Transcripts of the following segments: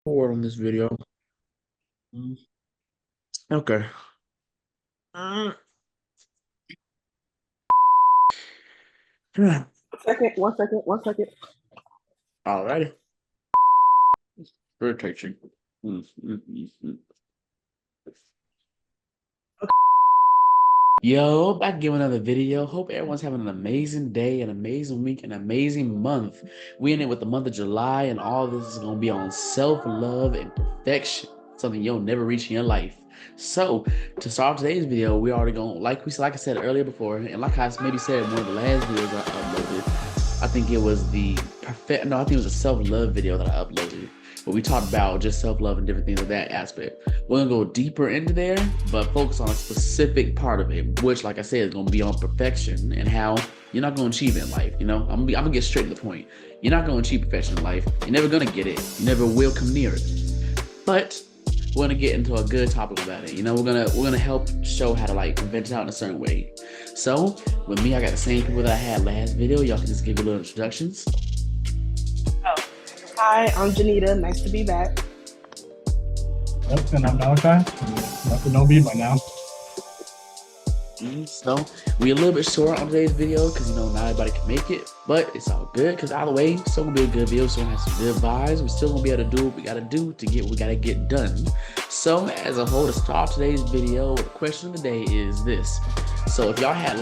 Forward on this video. Mm, Okay. Mm. Second, 1 second, 1 second. Alrighty. Irritation. Mm, mm, mm, mm. Yo, back again with another video. Hope everyone's having an amazing day, an amazing week, an amazing month. We in it with the month of July, and all this is gonna be on self-love and perfection. Something you'll never reach in your life. So, to start today's video, we already gonna like I said earlier before, and like I maybe said in one of the last videos I uploaded. I think it was I think it was a self-love video that I uploaded. But we talked about just self-love and different things of that aspect. We're gonna go deeper into there, but focus on a specific part of it, which, like I said, is gonna be on perfection and how you're not gonna achieve it in life. I'm gonna get straight to the point. You're not gonna achieve perfection in life. You're never gonna get it. You never will come near it. But we're gonna get into a good topic about it. We're gonna help show how to like vent it out in a certain way. So with me, I got the same people that I had last video. Y'all can just give a little introductions. Oh. Hi, I'm Janita. Nice to be back. Yep, and I'm Malachi. Nothing no beat by now. So we're a little bit short on today's video because not everybody can make it, but it's all good because either way, it's still gonna be a good video. So we're gonna have some good vibes. We're still gonna be able to do what we gotta do to get what we gotta get done. So as a whole, to start today's video, the question of the day is this. So if y'all had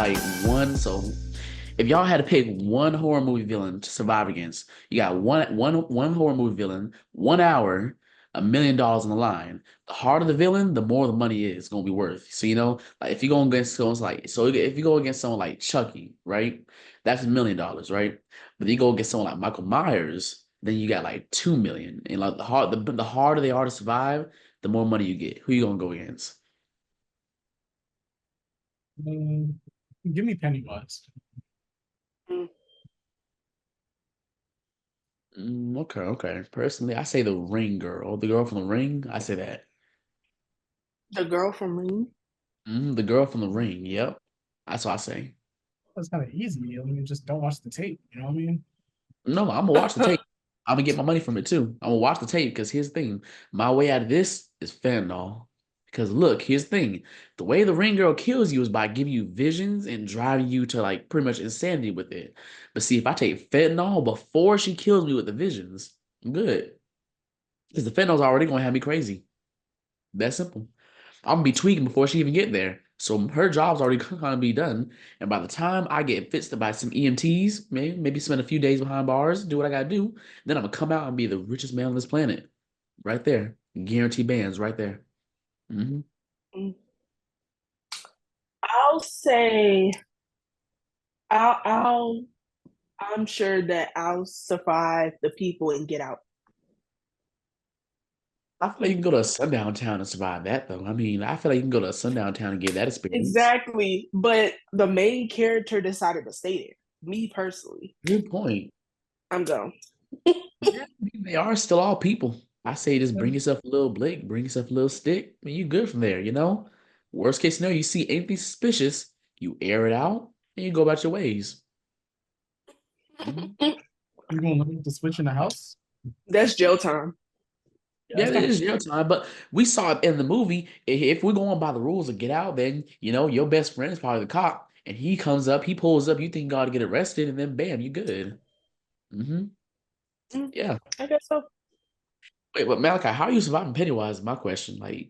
if y'all had to pick one horror movie villain to survive against, you got one horror movie villain, 1 hour, $1 million on the line. The harder the villain, the more the money is gonna be worth. So like if you go against if you go against someone like Chucky, right? That's $1 million, right? But then you go against someone like Michael Myers, then you got like 2 million. And like the harder they are to survive, the more money you get. Who you gonna go against? Mm, Give me Pennywise. Mm. Okay, okay. Personally, I say the Ring girl, the girl from the Ring. I say that. The girl from Ring. The girl from the Ring. Yep, that's what I say. That's kind of easy. I mean, just don't watch the tape. You know what I mean? No, I'm gonna watch the tape. I'm gonna get my money from it too. I'm gonna watch the tape because here's the thing: my way out of this is fentanyl. Because look, here's the thing: the way the Ring girl kills you is by giving you visions and driving you to like pretty much insanity with it. But see, if I take fentanyl before she kills me with the visions, I'm good. Because the fentanyl's already gonna have me crazy. That simple. I'm gonna be tweaking before she even get there. So her job's already gonna be done. And by the time I get fixed by some EMTs, maybe spend a few days behind bars, do what I gotta do, then I'm gonna come out and be the richest man on this planet. Right there. Guarantee bands right there. Hmm. Mm. I'll say I'll I'm sure that I'll survive the people and get out. I feel like you can go to a sundown town and survive that though. I mean, I feel like you can go to a sundown town and get that experience. Exactly. But the main character decided to stay there. Me personally. Good point. I'm gone. Yeah, they are still all people. I say just bring yourself a little blick, bring yourself a little stick, and you good from there. Worst case scenario, you see anything suspicious, you air it out, and you go about your ways. Mhm. You gonna learn to switch in the house? That's jail time. Yeah, Yeah, that's it kind of is your time, but we saw it in the movie. If we're going by the rules of Get Out, then your best friend is probably the cop, and he comes up, he pulls up, you think you got to get arrested, and then bam, you good. Hmm. Mm, Yeah. I guess so. Wait, but Malachi, how are you surviving Pennywise? Is my question. Like,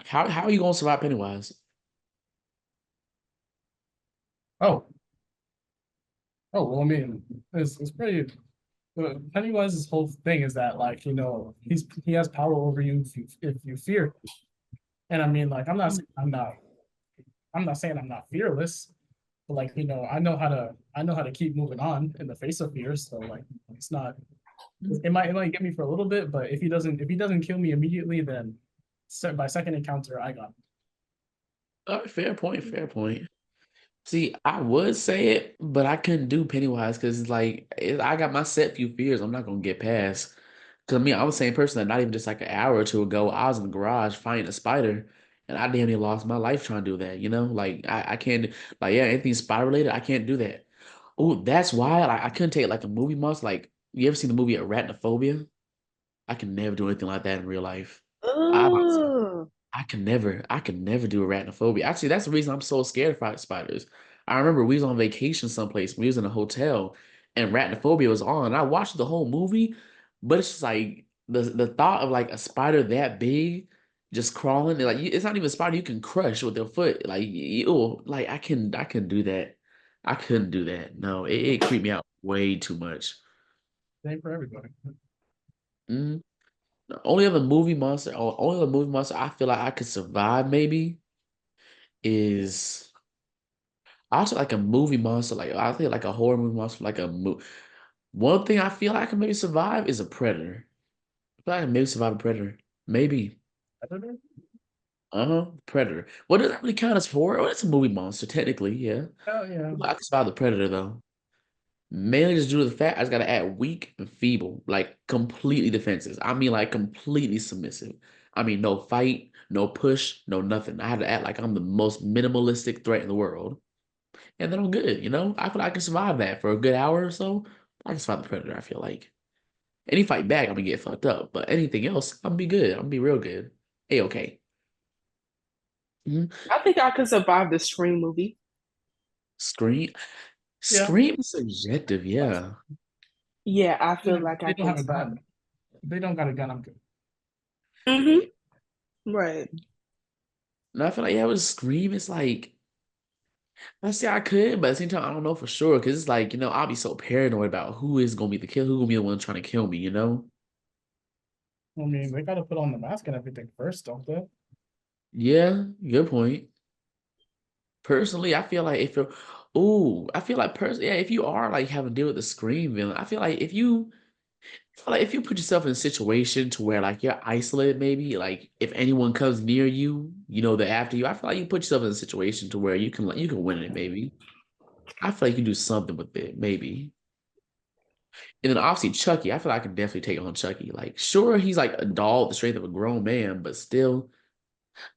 how are you gonna survive Pennywise? oh well. I mean, it's pretty. Pennywise's whole thing is that like he has power over you if you fear. And I mean like I'm not saying I'm not fearless, but like I know how to keep moving on in the face of fear. So like it's not it might get me for a little bit, but if he doesn't kill me immediately, then by second encounter I got him. All right, fair point, fair point. See, I would say it, but I couldn't do Pennywise because I got my set few fears I'm not gonna get past. Because I'm the same person that not even just like an hour or two ago, I was in the garage fighting a spider, and I damn near lost my life trying to do that. Like I can't like yeah, anything spider related, I can't do that. Oh, that's why I couldn't take like a movie monster. Like you ever seen the movie Arachnophobia? I can never do anything like that in real life. I Ugh. I can never do arachnophobia. Actually, that's the reason I'm so scared of spiders. I remember we was on vacation someplace. We was in a hotel, and arachnophobia was on. I watched the whole movie, but it's just like the thought of like a spider that big just crawling, like it's not even a spider you can crush with your foot. Like like I can do that. I couldn't do that. No, it creeped me out way too much. Same for everybody. Mm. The only other movie monster, or only other movie monster I feel like I could survive maybe is also like a movie monster. Like I think like a horror movie monster, like a one thing I feel like I can maybe survive is a predator. I feel like I can maybe survive a predator. Maybe. Predator? Uh-huh. Predator. What does that really count as horror? Well, it's a movie monster, technically, yeah. Oh yeah. I can survive the predator though. Mainly just due to the fact I just gotta add weak and feeble, like completely defenses. I mean like completely submissive. I mean no fight, no push, no nothing. I have to act like I'm the most minimalistic threat in the world. And then I'm good, you know? I feel like I can survive that for a good hour or so. I can survive the predator, I feel like. Any fight back, I'm gonna get fucked up. But anything else, I'm gonna be good. I'm gonna be real good. Hey, okay. Mhm. I think I could survive the Scream movie. Scream. Yeah. Scream is subjective, yeah. Yeah, I feel like I They don't can have a survive. gun. If they don't got a gun, I'm good. Right. And I feel like yeah, with Scream, it's like I say I could, but at the same time, I don't know for sure because it's like, I'll be so paranoid about who is gonna be the killer, who gonna be the one trying to kill me, you know? I mean, they gotta put on the mask and everything first, don't they? Yeah, good point. Personally, I feel like if you're, ooh, I feel like yeah, if you are like having to deal with the Scream villain, I feel like if you put yourself in a situation to where like you're isolated, maybe like if anyone comes near you, they're after you. I feel like you put yourself in a situation to where you can win it, maybe. I feel like you can do something with it, maybe. And then obviously Chucky, I feel like I can definitely take on Chucky. Like, sure, he's like a doll, the strength of a grown man, but still,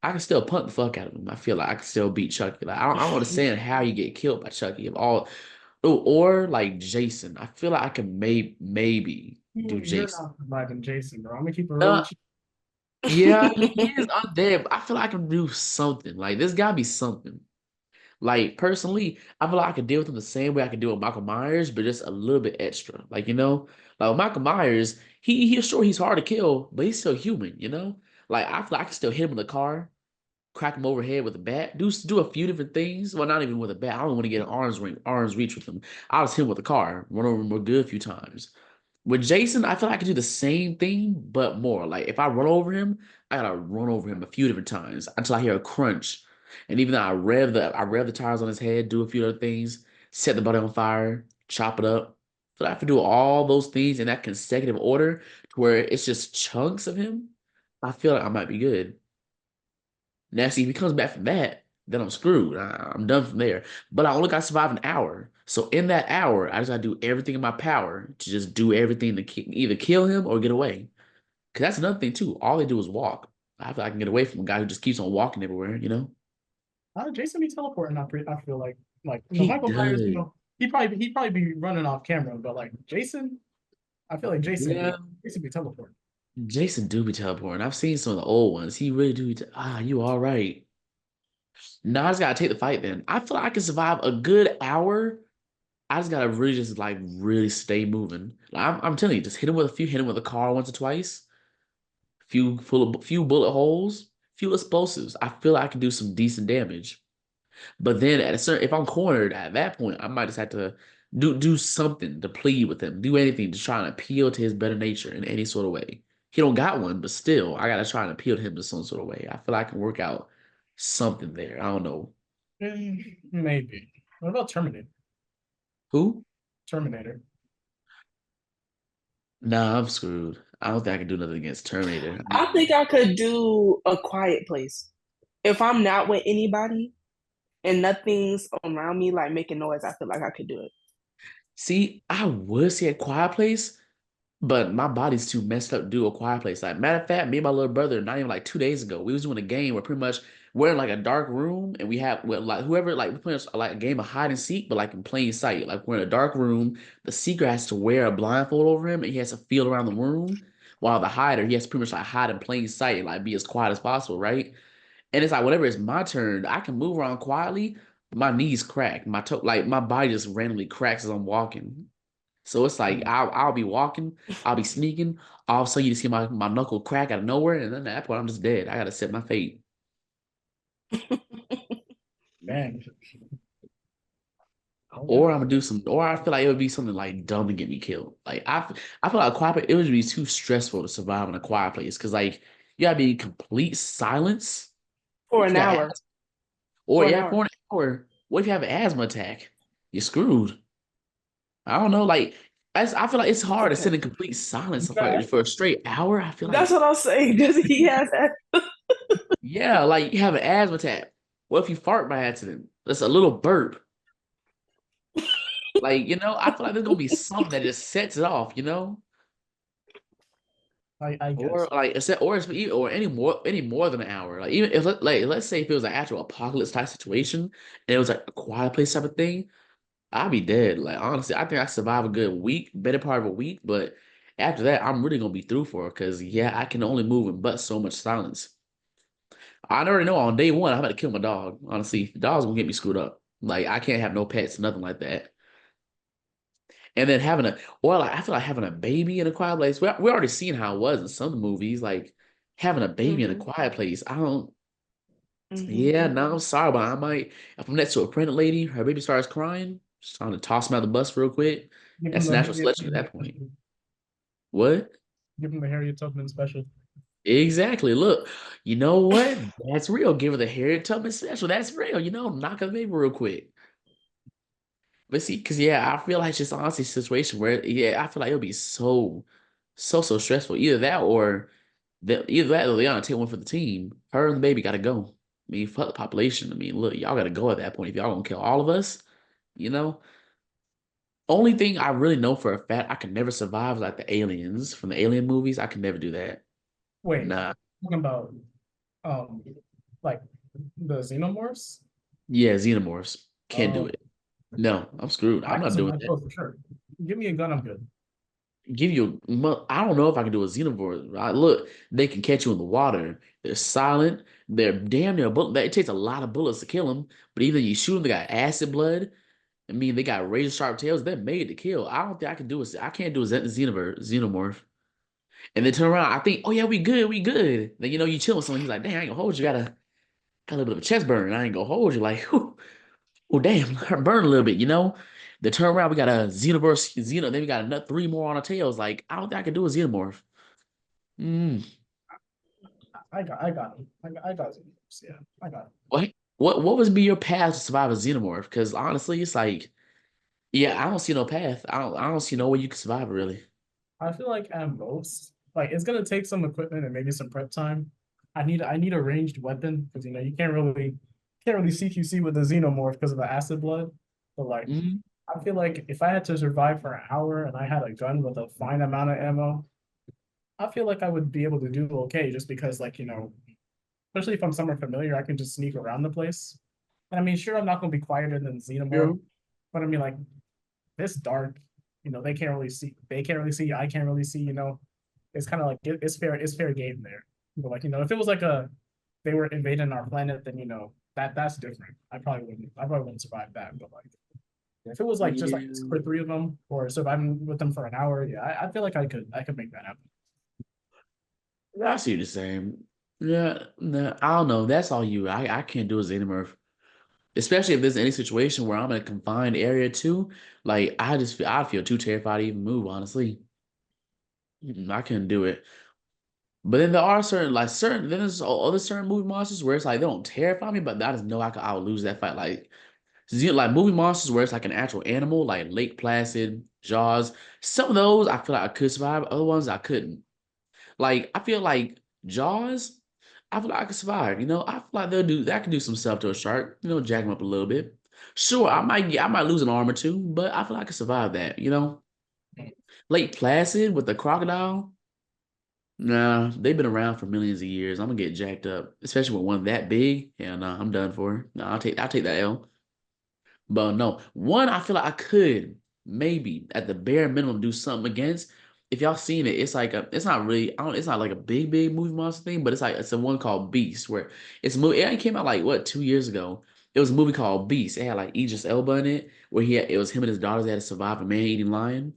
I can still punt the fuck out of him. I feel like I can still beat Chucky. Like, I don't understand how you get killed by Chucky. Of all, oh, or like Jason, I feel like I can maybe do You're Jason. not surviving Jason, bro. I'm gonna keep it real Uh, with you. yeah, he is undead, but I feel like I can do something. Like, this gotta be something. Like personally, I feel like I could deal with him the same way I could deal with Michael Myers, but just a little bit extra. Like, like with Michael Myers, he's sure he's hard to kill, but he's still human. Like I feel like I can still hit him in the car, crack him overhead with a bat, do a few different things. Well, not even with a bat. I don't want to get an arms reach with him. I'll just hit him with a car, run over him real good a few times. With Jason, I feel like I can do the same thing, but more. Like if I run over him, I gotta run over him a few different times until I hear a crunch. And even though I rev the tires on his head, do a few other things, set the body on fire, chop it up. So I have to do all those things in that consecutive order to where it's just chunks of him. I feel like I might be good. Now, see, if he comes back from that, then I'm screwed. I'm done from there. But I only got to survive an hour. So in that hour, I just got to do everything in my power to just do everything to either kill him or get away. Because that's another thing, too. All they do is walk. I feel like I can get away from a guy who just keeps on walking everywhere? Jason be teleporting. I feel like He Michael Myers. does. He probably be running off camera, but like Jason, I feel like Yeah. Jason be teleporting. Jason do be teleporting. I've seen some of the old ones. He really do. You all right. Now I just gotta take the fight then. I feel like I can survive a good hour. I just gotta really just like really stay moving. Like, I'm telling you, just hit him with a car once or twice, few bullet holes, few explosives. I feel like I can do some decent damage. But then if I'm cornered at that point, I might just have to do something to plead with him, do anything to try and appeal to his better nature in any sort of way. He don't got one, but still, I gotta try and appeal to him in some sort of way. I feel like I can work out something there. I don't know. Maybe. What about Terminator? Who? Terminator. Nah, I'm screwed. I don't think I can do nothing against Terminator. I think I could do A Quiet Place. If I'm not with anybody and nothing's around me like making noise, I feel like I could do it. See, I would say a quiet place, but my body's too messed up to do a quiet place. Like matter of fact, me and my little brother, not even like 2 days ago, we was doing a game where pretty much we're in like a dark room and we have well, like whoever like we playing like a game of hide and seek, but like in plain sight. Like we're in a dark room. The seeker has to wear a blindfold over him and he has to feel around the room. While the hider, he has to pretty much like hide in plain sight, like be as quiet as possible, right? And it's like whenever it's my turn, I can move around quietly, but my knees crack, my toe, like my body just randomly cracks as I'm walking. So it's like Hmm. I'll be walking, I'll be sneaking, all of a sudden you just see my knuckle crack out of nowhere, and then at that point I'm just dead. I gotta accept my fate. Man. Oh Or yeah. I'm gonna do some, or I feel like it would be something like dumb to get me killed. Like I feel like a quiet place, it would be too stressful to survive in a quiet place because like you gotta be in complete silence. For What if an you got hour. asthma? Or For an yeah, hour. for an hour. What if you have an asthma attack? You're screwed. I don't know. Like I feel like it's hard to sit Okay. in complete silence Yeah. for a straight hour. I feel That's like what I'm saying. Does he has that? yeah, like you have an asthma attack. What if you fart by accident? That's a little burp. Like I feel like there's gonna be something that just sets it off. I Or guess. like or any more than an hour. Like even if like let's say if it was an actual apocalypse type situation and it was like a quiet place type of thing, I'd be dead. Like honestly, I think I survive a good week, better part of a week, but after that, I'm really gonna be through for it because yeah, I can only move in but so much silence. I already know on day one I'm about to kill my dog. Honestly, the dog's gonna get me screwed up. Like I can't have no pets, nothing like that. And then or like I feel like having a baby in a quiet place. We already seen how it was in some movies. Like having a baby in a Hmm. quiet place. I don't. Hmm. Yeah, no, I'm sorry, but I might. If I'm next to a pregnant lady, her baby starts crying, just trying to toss him out the bus real quick. Give him That's the natural Harriet selection at Tubman that point. special. What? Give him the Harriet Tubman special. Exactly. Look, you know what? That's real. Give her the Harriet Tubman special. That's real. Knock her baby real quick. But see, because yeah, I feel like it's just honestly a situation where yeah, I feel like it'll be so stressful. Either that or they gotta take one for the team. Her and the baby gotta go. I mean, fuck the population. I mean, look, y'all gotta go at that point. If y'all gonna kill all of us, you know. Only thing I really know for a fact I can never survive is like the aliens from the alien movies. I can never do that. Wait, Nah. talking about um like the xenomorphs? Yeah, xenomorphs. Can't do Uh it. No, I'm screwed. I I'm can not doing survive that. both for sure. Give me a gun, I'm good. I don't know if I can do a xenomorph. Right? Look, they can catch you in the water. They're silent. They're damn near bullet. It takes a lot of bullets to kill them. But either you shoot them, they got acid blood. I mean, they got razor sharp tails. They're made to kill. I don't think I can do it. I can't do a xenomorph. And then turn around. I think, oh yeah, we good, we good. Then you chill with someone. He's like, dang, I ain't gonna hold you. Got a little bit of a chest burn. I ain't gonna hold you. Like, whew, oh damn, her burn a little bit. The turn around, we got a then we got another three more on our tails. Like, I don't think I can do a xenomorph. Mm. I got it. I got xenomorphs. Yeah, I got it. What would be your path to survive a xenomorph? Because honestly, it's like, yeah, I don't see no path. I don't see no way you can survive it really. I feel like at most, like it's gonna take some equipment and maybe some prep time. I need a ranged weapon because you can't really CQC with the xenomorph because of the acid blood. But like Mhm. I feel like if I had to survive for an hour and I had a gun with a fine amount of ammo, I feel like I would be able to do okay just because especially if I'm somewhere familiar, I can just sneak around the place. And I mean, sure, I'm not gonna be quieter than xenomorph, True. but I mean like this dark, they can't really see, I can't really see. It's kind of like it's fair game there. But like, if it was like they were invading our planet, then that's different. I probably wouldn't survive that. But like if it was like just like Yeah. for three of them or surviving with them for an hour, yeah, I feel like I could make that happen. I see the same. Yeah, nah, I don't know. That's all you. I can't do a xenomorph. Especially if there's any situation where I'm in a confined area too. Like I'd feel too terrified to even move, honestly. I couldn't do it. But then there are then there's other certain movie monsters where it's like they don't terrify me, but I just know I would lose that fight. Like movie monsters where it's like an actual animal, like Lake Placid, Jaws. Some of those I feel like I could survive. Other ones I couldn't. Like I feel like Jaws, I feel like I could survive. I feel like I can do some stuff to a shark. Jack him up a little bit. Sure, I might lose an arm or two, but I feel like I could survive that. Lake Placid with the crocodile. Nah, they've been around for millions of years. I'm gonna get jacked up, especially with one that big. Yeah, nah, I'm done for. Nah, I'll take that L. But no, one I feel like I could maybe at the bare minimum do something against. if y'all seen it, it's like it's not really, it's not like a big movie monster thing, but it's a one called Beast where it's a movie. It came out like what 2 years ago. It was a movie called Beast. It had like Idris Elba in it, where it was him and his daughters that had to survive a man-eating lion.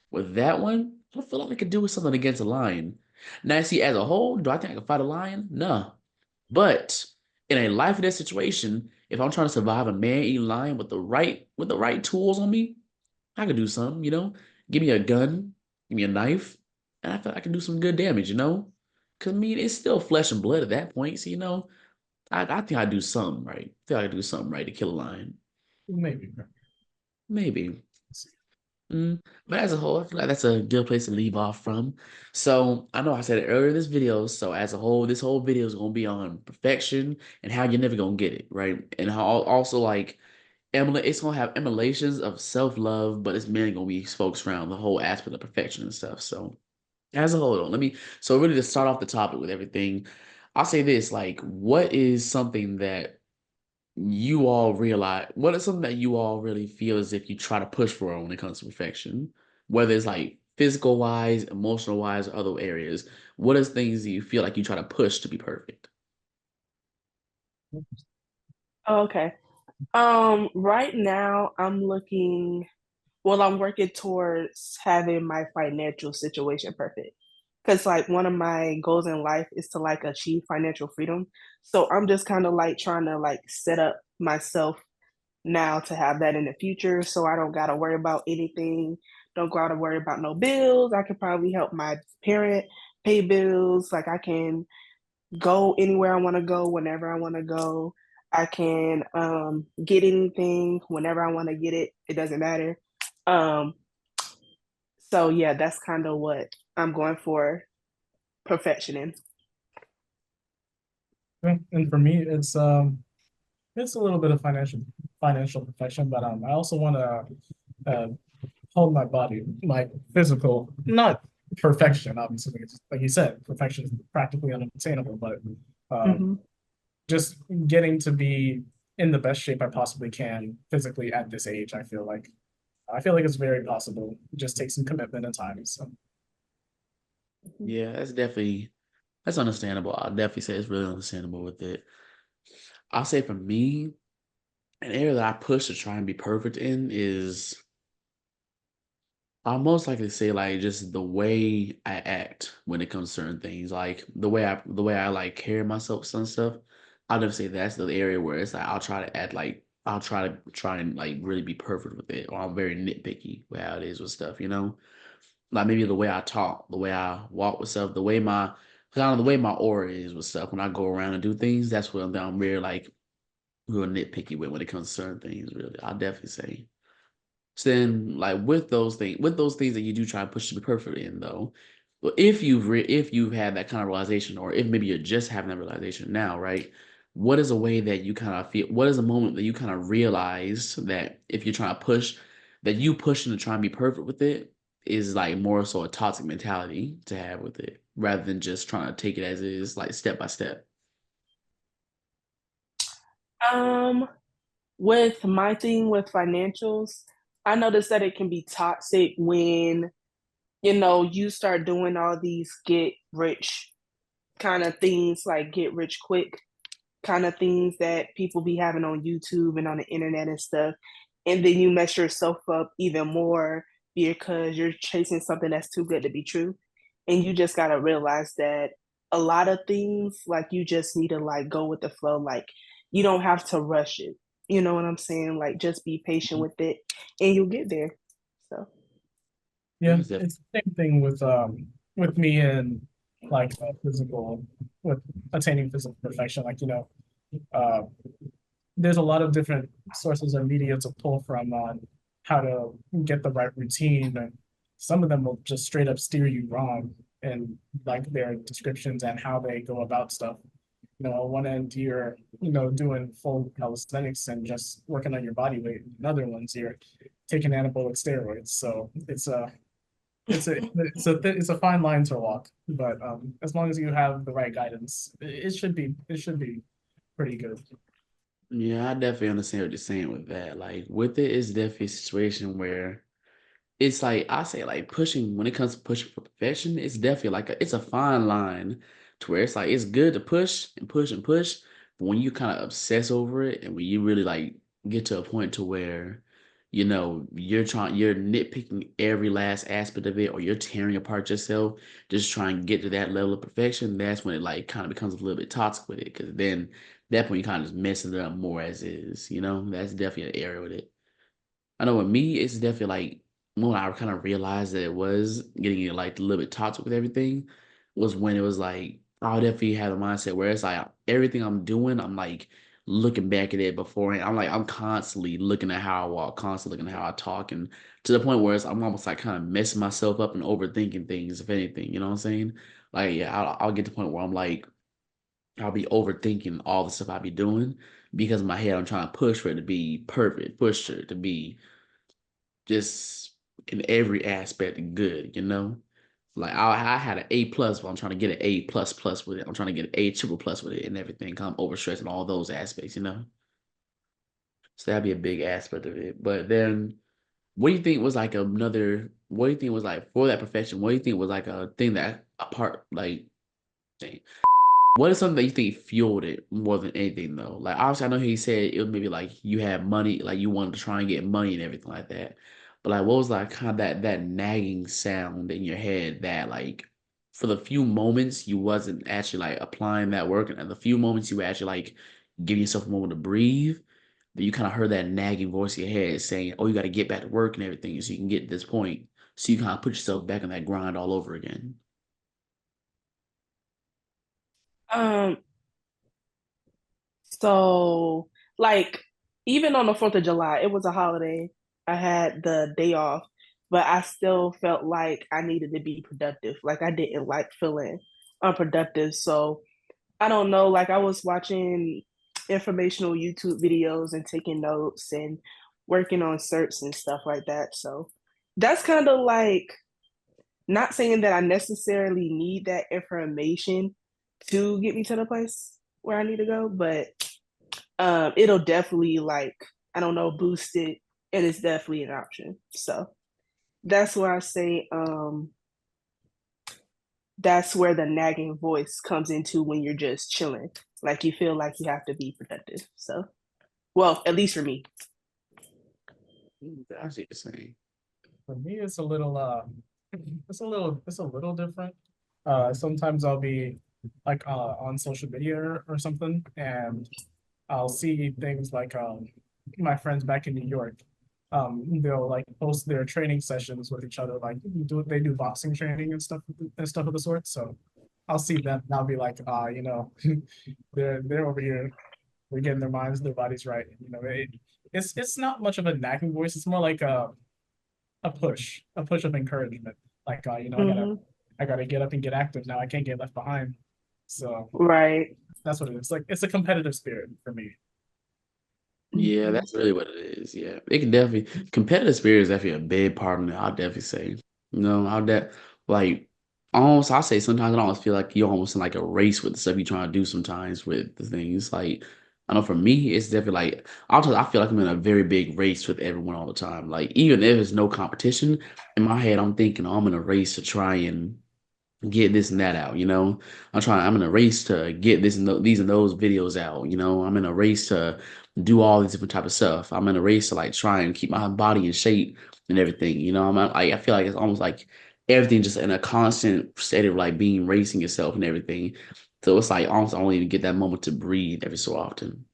With that one, I feel like I could do something against a lion. Now, see, as a whole, do I think I can fight a lion? No. But in a life or death situation, if I'm trying to survive a man-eating lion with the right tools on me, I could do something, you know? Give me a gun, give me a knife, and I feel like I can do some good damage, you know? Because, I mean, it's still flesh and blood at that point, so, you know, I think I'd do something right. I think I could do something right to kill a lion. Maybe. Maybe. But as a whole, I feel like that's a good place to leave off from. So I know I said it earlier in this video. So as a whole, this whole video is gonna be on perfection and how you're never gonna get it, right? And how also like it's gonna have emulations of self-love, but it's mainly gonna be focused around the whole aspect of perfection and stuff. So as a whole, though, so really to start off the topic with everything, I'll say this, like, what is something that you all realize, what is something that you all really feel as if you try to push for when it comes to perfection, whether it's like physical wise, emotional wise, or other areas? What is things that you feel like you try to push to be perfect? Okay. Right now I'm working towards having my financial situation perfect. Because like one of my goals in life is to like achieve financial freedom. So I'm just kind of like trying to like set up myself now to have that in the future so I don't gotta worry about anything. Don't gotta worry about no bills. I could probably help my parent pay bills. Like I can go anywhere I want to go whenever I want to go. I can get anything whenever I want to get it. It doesn't matter. Um, so yeah, that's kind of what I'm going for perfection in. And for me, it's a little bit of financial perfection, but I also want to hold my body, my physical, not perfection, obviously, because like you said, perfection is practically unattainable, but um, Mm-hmm. just getting to be in the best shape I possibly can physically at this age, I feel like it's very possible. It just takes some commitment and time. So Yeah, that's understandable. I'll definitely say it's really understandable with it. I'll say for me, an area that I push to try and be perfect in is I'll most likely say like just the way I act when it comes to certain things, like the way I like carry myself and stuff. I'll never say that's the area where it's like I'll try to act like I'll try and like really be perfect with it, or I'm very nitpicky with how it is with stuff, you know. Like maybe the way I talk, the way I walk with stuff, kind of the way my aura is with stuff when I go around and do things. That's what I'm very like real nitpicky with when it comes to certain things. Really, I'll definitely say. So then, like with those things that you do try to push to be perfect in, though, well, if you've had that kind of realization, or if maybe you're just having that realization now, right? What is a way that you kind of feel? What is a moment that you kind of realize that if you're trying to push, that you pushing to try and be perfect with it is like more so a toxic mentality to have with it, rather than just trying to take it as it is, like step by step. Um, with my thing with financials, I noticed that it can be toxic when you start doing all these get rich kind of things, like get rich quick kind of things that people be having on YouTube and on the internet and stuff. And then you mess yourself up even more because you're chasing something that's too good to be true. And you just got to realize that a lot of things, like you just need to like go with the flow. Like you don't have to rush it. You know what I'm saying? Like just be patient with it and you'll get there. So, yeah, it's the same thing with me and like physical with attaining physical perfection. Like uh, there's a lot of different sources of media to pull from on how to get the right routine, and some of them will just straight up steer you wrong in like their descriptions and how they go about stuff. On one end you're doing full calisthenics and just working on your body weight. In other ones you're taking anabolic steroids. So it's a fine line to walk, but as long as you have the right guidance, it should be pretty good. Yeah, I definitely understand what you're saying with that. Like with it, it's definitely a situation where it's like I say like pushing when it comes to pushing for perfection, it's definitely like it's a fine line to where it's like it's good to push and push and push, but when you kind of obsess over it and when you really like get to a point to where you're nitpicking every last aspect of it or you're tearing apart yourself just trying to get to that level of perfection, that's when it like kind of becomes a little bit toxic with it because then that point you kind of just messing it up more as is, that's definitely an area with it. I know with me, it's definitely like when I kind of realized that it was getting like a little bit toxic with everything was when it was like I definitely had a mindset where it's like everything I'm doing, I'm like looking back at it beforehand. I'm constantly looking at how I walk, constantly looking at how I talk, and to the point where I'm almost like kind of messing myself up and overthinking things, if anything. You know what I'm saying? Like yeah, I'll get to the point where I'm like I'll be overthinking all the stuff I be doing because in my head I'm trying to push for it to be perfect, push for it to be just in every aspect good. Like I had an A plus, but I'm trying to get an A plus plus with it. I'm trying to get an A triple plus with it and everything. I'm overstressing all those aspects. So that'd be a big aspect of it. But then what do you think was like another what do you think was like for that profession? What do you think was like a thing that apart like dang, what is something that you think fueled it more than anything though? Like obviously I know he said it was maybe like you had money, like you wanted to try and get money and everything like that. But like what was like kind of that nagging sound in your head that like for the few moments you wasn't actually like applying that work and the few moments you were actually like giving yourself a moment to breathe, that you kind of heard that nagging voice in your head saying, oh, you gotta get back to work and everything so you can get to this point. So you kind of put yourself back in that grind all over again. Um, so like even on the 4th of July, it was a holiday. I had the day off, but I still felt like I needed to be productive. Like I didn't like feeling unproductive. So I don't know, like I was watching informational YouTube videos and taking notes and working on certs and stuff like that. So that's kind of like not saying that I necessarily need that information to get me to the place where I need to go, but it'll definitely like I don't know boost it, and it's definitely an option. So that's where I say that's where the nagging voice comes into when you're just chilling, like you feel like you have to be productive. So well, at least for me. I see what you're saying. For me, it's a little it's a little different. Sometimes I'll be like on social media or something, and I'll see things like my friends back in New York. They'll like post their training sessions with each other, like they do boxing training and stuff of the sort. So I'll see them and I'll be like, they're over here, they're getting their minds, their bodies right. It's not much of a nagging voice. It's more like a push of encouragement. Like Mm-hmm. I gotta get up and get active now. I can't get left behind. So Right. that's what it is. Like it's a competitive spirit for me. Yeah, Mm-hmm. that's really what it is. Yeah, it can definitely competitive spirit is definitely a big part of it. I'll definitely say, I'll like almost. I say sometimes I almost feel like you're almost in like a race with the stuff you're trying to do. Sometimes with the things like I know for me, it's definitely like I feel like I'm in a very big race with everyone all the time. Like even if there's no competition in my head, I'm thinking I'm in a race to try and get this and that out. I'm in a race to get this and these and those videos out. I'm in a race to do all these different type of stuff. I'm in a race to like try and keep my body in shape and everything. I feel like it's almost like everything just in a constant state of like being racing yourself and everything. So it's like almost only to get that moment to breathe every so often.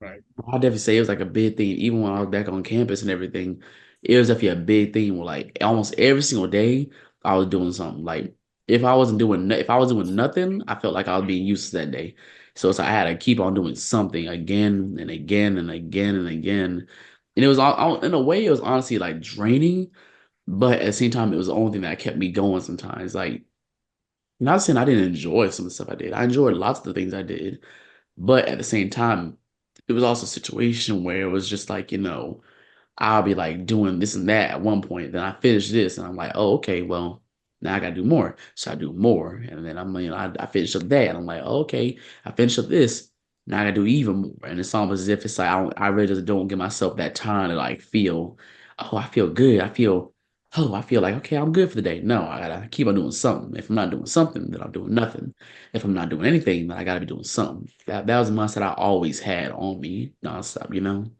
Right. I'll definitely say it was like a big thing. Even when I was back on campus and everything, it was definitely a big thing where like almost every single day I was doing something. Like if I was doing nothing, I felt like I was being useless that day. So it's like I had to keep on doing something again and again and again and again. And it was in a way it was honestly like draining, but at the same time it was the only thing that kept me going sometimes. Like not saying I didn't enjoy some of the stuff I did. I enjoyed lots of the things I did. But at the same time, it was also a situation where it was just like, I'll be like doing this and that at one point. Then I finish this and I'm like, oh, okay, well, now I gotta do more. So I do more. And then I finish up that. And I'm like, oh, okay, I finished up this. Now I gotta do even more. And it's almost as if it's like I really just don't give myself that time to like feel, oh, I feel good. I feel oh, I feel like, okay, I'm good for the day. No, I gotta keep on doing something. If I'm not doing something, then I'm doing nothing. If I'm not doing anything, then I gotta be doing something. That was a mindset I always had on me nonstop, you know?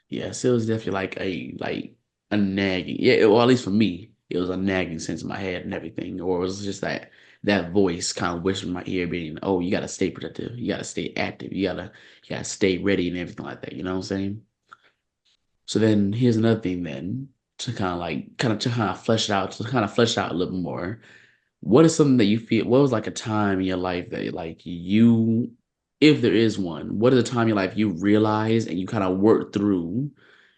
Yes, it was definitely like a nagging. Yeah, well, at least for me, it was a nagging sense in my head and everything. Or it was just that voice kind of whispering in my ear being, oh, you gotta stay productive, you gotta stay active, you gotta stay ready and everything like that, you know what I'm saying? So then here's another thing then to kind of flesh it out a little more. What is something that you feel, what was like a time in your life that like you, if there is one, what is a time in your life you realized and you kind of worked through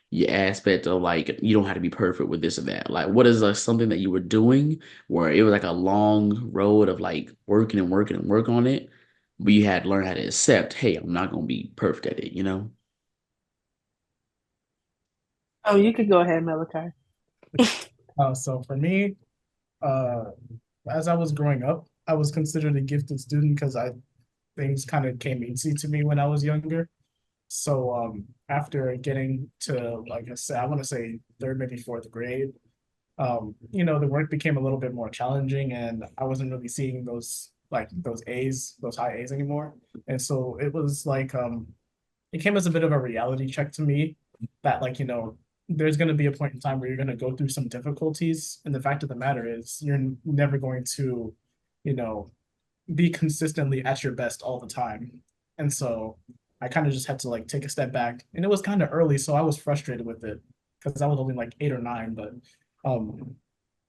your aspect of like you don't have to be perfect with this or that? Like what is something that you were doing where it was like a long road of like working and working and work on it, but you had to learn how to accept, hey, I'm not gonna be perfect at it, you know? Oh, you could go ahead, Malachi. So for me, uh, as I was growing up, I was considered a gifted student because I things kind of came easy to me when I was younger. So after getting to like I said, I want to say third, maybe fourth grade, the work became a little bit more challenging, and I wasn't really seeing those A's, those high A's anymore. And so it was like it came as a bit of a reality check to me that there's going to be a point in time where you're going to go through some difficulties, and the fact of the matter is you're never going to, you know, be consistently at your best all the time. And so I kind of just had to like take a step back. And it was kind of early, so I was frustrated with it because I was only like 8 or 9. But um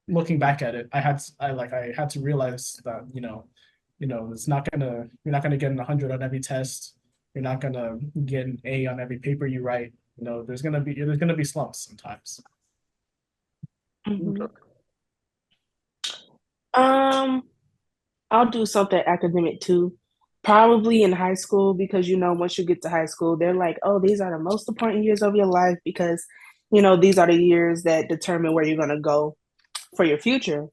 looking back at it, I had to realize that, it's not gonna you're not gonna get an 100 on every test. You're not gonna get an A on every paper you write. There's gonna be slumps sometimes. Mhm. Um, I'll do something academic too. Probably in high school because once you get to high school, they're like, "Oh, these are the most important years of your life because these are the years that determine where you're gonna go for your future."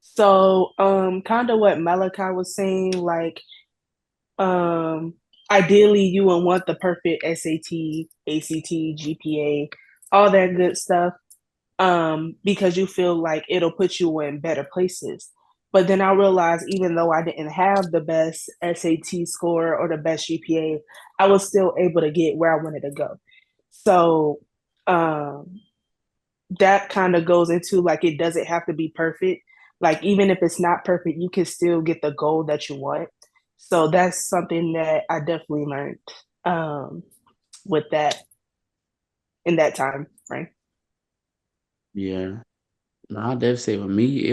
So, kind of what Malachi was saying, like, um, ideally you would want the perfect SAT, ACT, GPA, all that good stuff, because you feel like it'll put you in better places. But then I realized even though I didn't have the best SAT score or the best GPA, I was still able to get where I wanted to go. So um, that kind of goes into like it doesn't have to be perfect. Like even if it's not perfect, you can still get the goal that you want. So that's something that I definitely learned um, with that in that time frame. Yeah. No, I'd definitely say for me,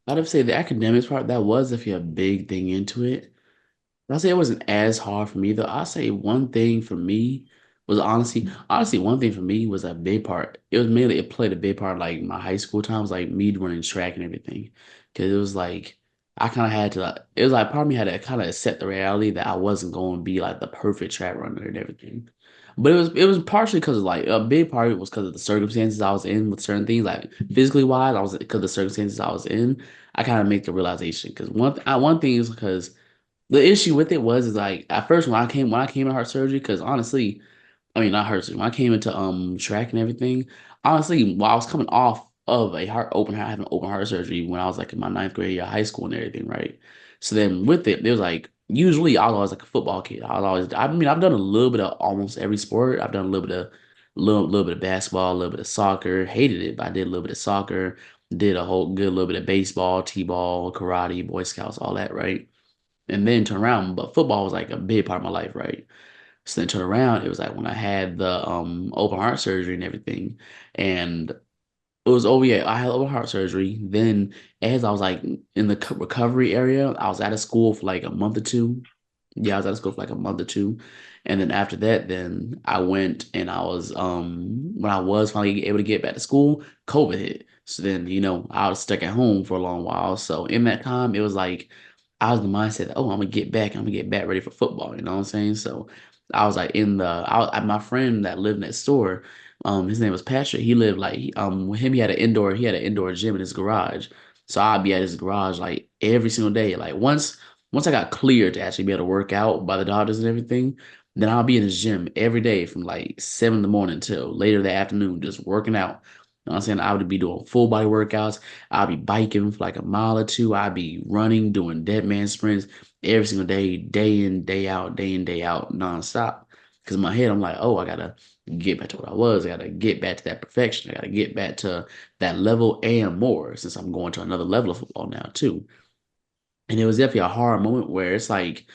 I'd have to say the academics part, that was definitely a big thing into it. I'll say it wasn't as hard for me though. I'll say one thing for me was honestly, one thing for me was a big part. It played a big part like my high school times, like me running track and everything. Cause it was like, I kind of had to, it was like part of me had to kind of accept the reality that I wasn't going to be like the perfect track runner and everything. But it was partially because of like a big part of it was because of the circumstances I was in with certain things, like physically wise, I was because of the circumstances I was in. I kind of make the realization because one thing is because the issue with it was is like at first when I came in heart surgery, because honestly, I mean not heart surgery, when I came into track and everything, honestly, while I was coming off of having open heart surgery when I was like in my ninth grade of high school and everything, right? So then with it, there was like usually I was always like a football kid. I mean I've done a little bit of almost every sport. I've done a little bit of basketball, a little bit of soccer. Hated it, but I did a little bit of soccer, did a whole good little bit of baseball, t-ball, karate, Boy Scouts, all that, right? And then turn around. But football was like a big part of my life, right? So then turn around, it was like when I had the open heart surgery and everything. And it was over, yeah, I had open heart surgery. Then as I was like in the recovery area, I was out of school for like a month or two. Yeah, I was out of school for like a month or two. And then after that, then I went and I was when I was finally able to get back to school, COVID hit. So then, I was stuck at home for a long while. So in that time, it was like I was in the mindset that, oh, I'm gonna get back ready for football, you know what I'm saying? So I was like my friend that lived next door, his name was Patrick. He lived like with him, he had an indoor gym in his garage. So I'd be at his garage like every single day. Like once I got cleared to actually be able to work out by the doctors and everything, then I'll be in his gym every day from like 7 in the morning till later that afternoon, just working out. know what I'm saying? I would be doing full body workouts. I'd be biking for like a mile or two. I'd be running, doing dead man sprints every single day, day in, day out, nonstop. Because in my head, I'm like, oh, I gotta get back to what I was. I gotta get back to that perfection. I gotta get back to that level and more since I'm going to another level of football now too. And it was definitely a hard moment where it's like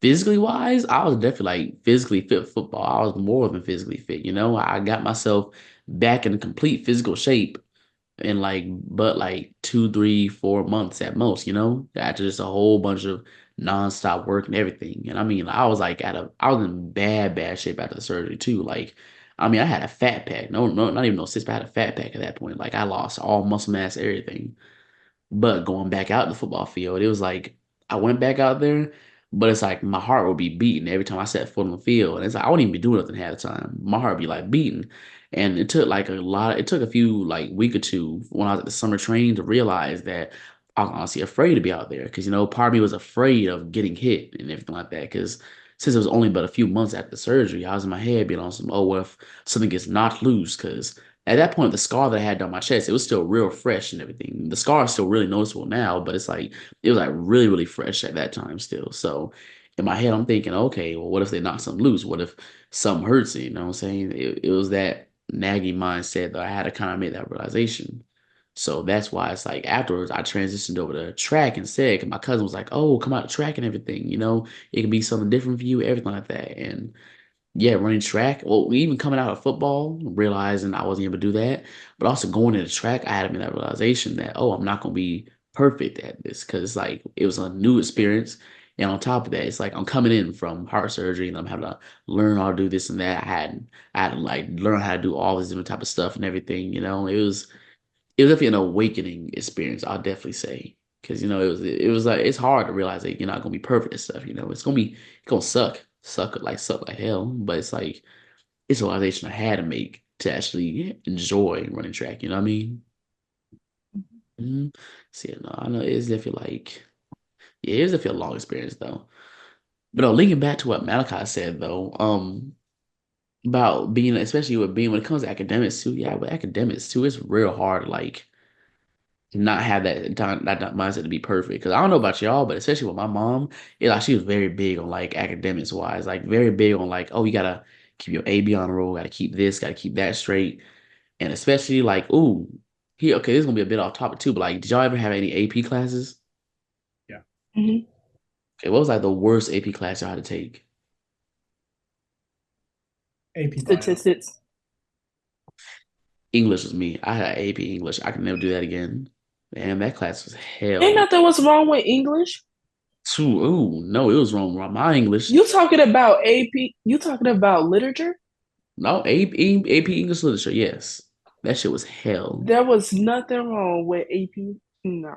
physically wise, I was definitely like physically fit for football. I was more than physically fit, you know. I got myself back in complete physical shape in like but like 2, 3, 4 months at most, you know, after just a whole bunch of nonstop work and everything. And I mean, I was like I was in bad shape after the surgery too. Like, I mean, I had a fat pack. No, not even no six pack. I had a fat pack at that point. Like, I lost all muscle mass, everything. But going back out the football field, it was like I went back out there, but it's like my heart would be beating every time I set foot on the field. And it's like I wouldn't even be doing nothing half the time. My heart would be like beating. And it took like it took a few like week or two when I was at the summer training to realize that I was honestly afraid to be out there. Cause you know, part of me was afraid of getting hit and everything like that. Cause since it was only but a few months after the surgery, I was in my head being on some, oh, what if something gets knocked loose? Cause at that point, the scar that I had on my chest, it was still real fresh and everything. The scar is still really noticeable now, but it's like it was like really fresh at that time still. So in my head, I'm thinking, okay, well, what if they knock something loose? What if something hurts it? You know what I'm saying? It was that nagging mindset that I had to kind of make that realization. So that's why it's like afterwards I transitioned over to track instead. Cause my cousin was like, "Oh, come out to track and everything. You know, it can be something different for you, everything like that." And yeah, running track. Well, even coming out of football, realizing I wasn't able to do that, but also going into track, I had that realization that, oh, I'm not gonna be perfect at this because it's like it was a new experience. And on top of that, it's like I'm coming in from heart surgery and I'm having to learn how to do this and that. I had to like learn how to do all this different type of stuff and everything. You know, it was definitely an awakening experience. I'll definitely say because you know it was like it's hard to realize that you're not gonna be perfect and stuff. You know, it's gonna suck like hell. But it's like it's a realization I had to make to actually enjoy running track. You know what I mean? Mm-hmm. See, no, I know it's definitely like yeah, it's definitely a long experience though. But linking back to what Malachi said though, about being especially with being when it comes to academics too. Yeah, with academics too, it's real hard. Like not have that mindset to be perfect. Because I don't know about y'all, but especially with my mom, like she was very big on like academics wise, like very big on like, oh, you gotta keep your AB on the roll, gotta keep this, gotta keep that straight, and especially like, ooh, here, okay, this is gonna be a bit off topic too, but like, did y'all ever have any AP classes? Yeah. Mhm. Okay, what was like the worst AP class y'all had to take? AP bio. Statistics. English was me. I had AP English. I could never do that again. Man, that class was Ain't hell. nothing was wrong with English. Ooh, no, it was wrong. My English. You talking about AP? You talking about literature? No, AP English literature, yes. That shit was hell. There was nothing wrong with AP.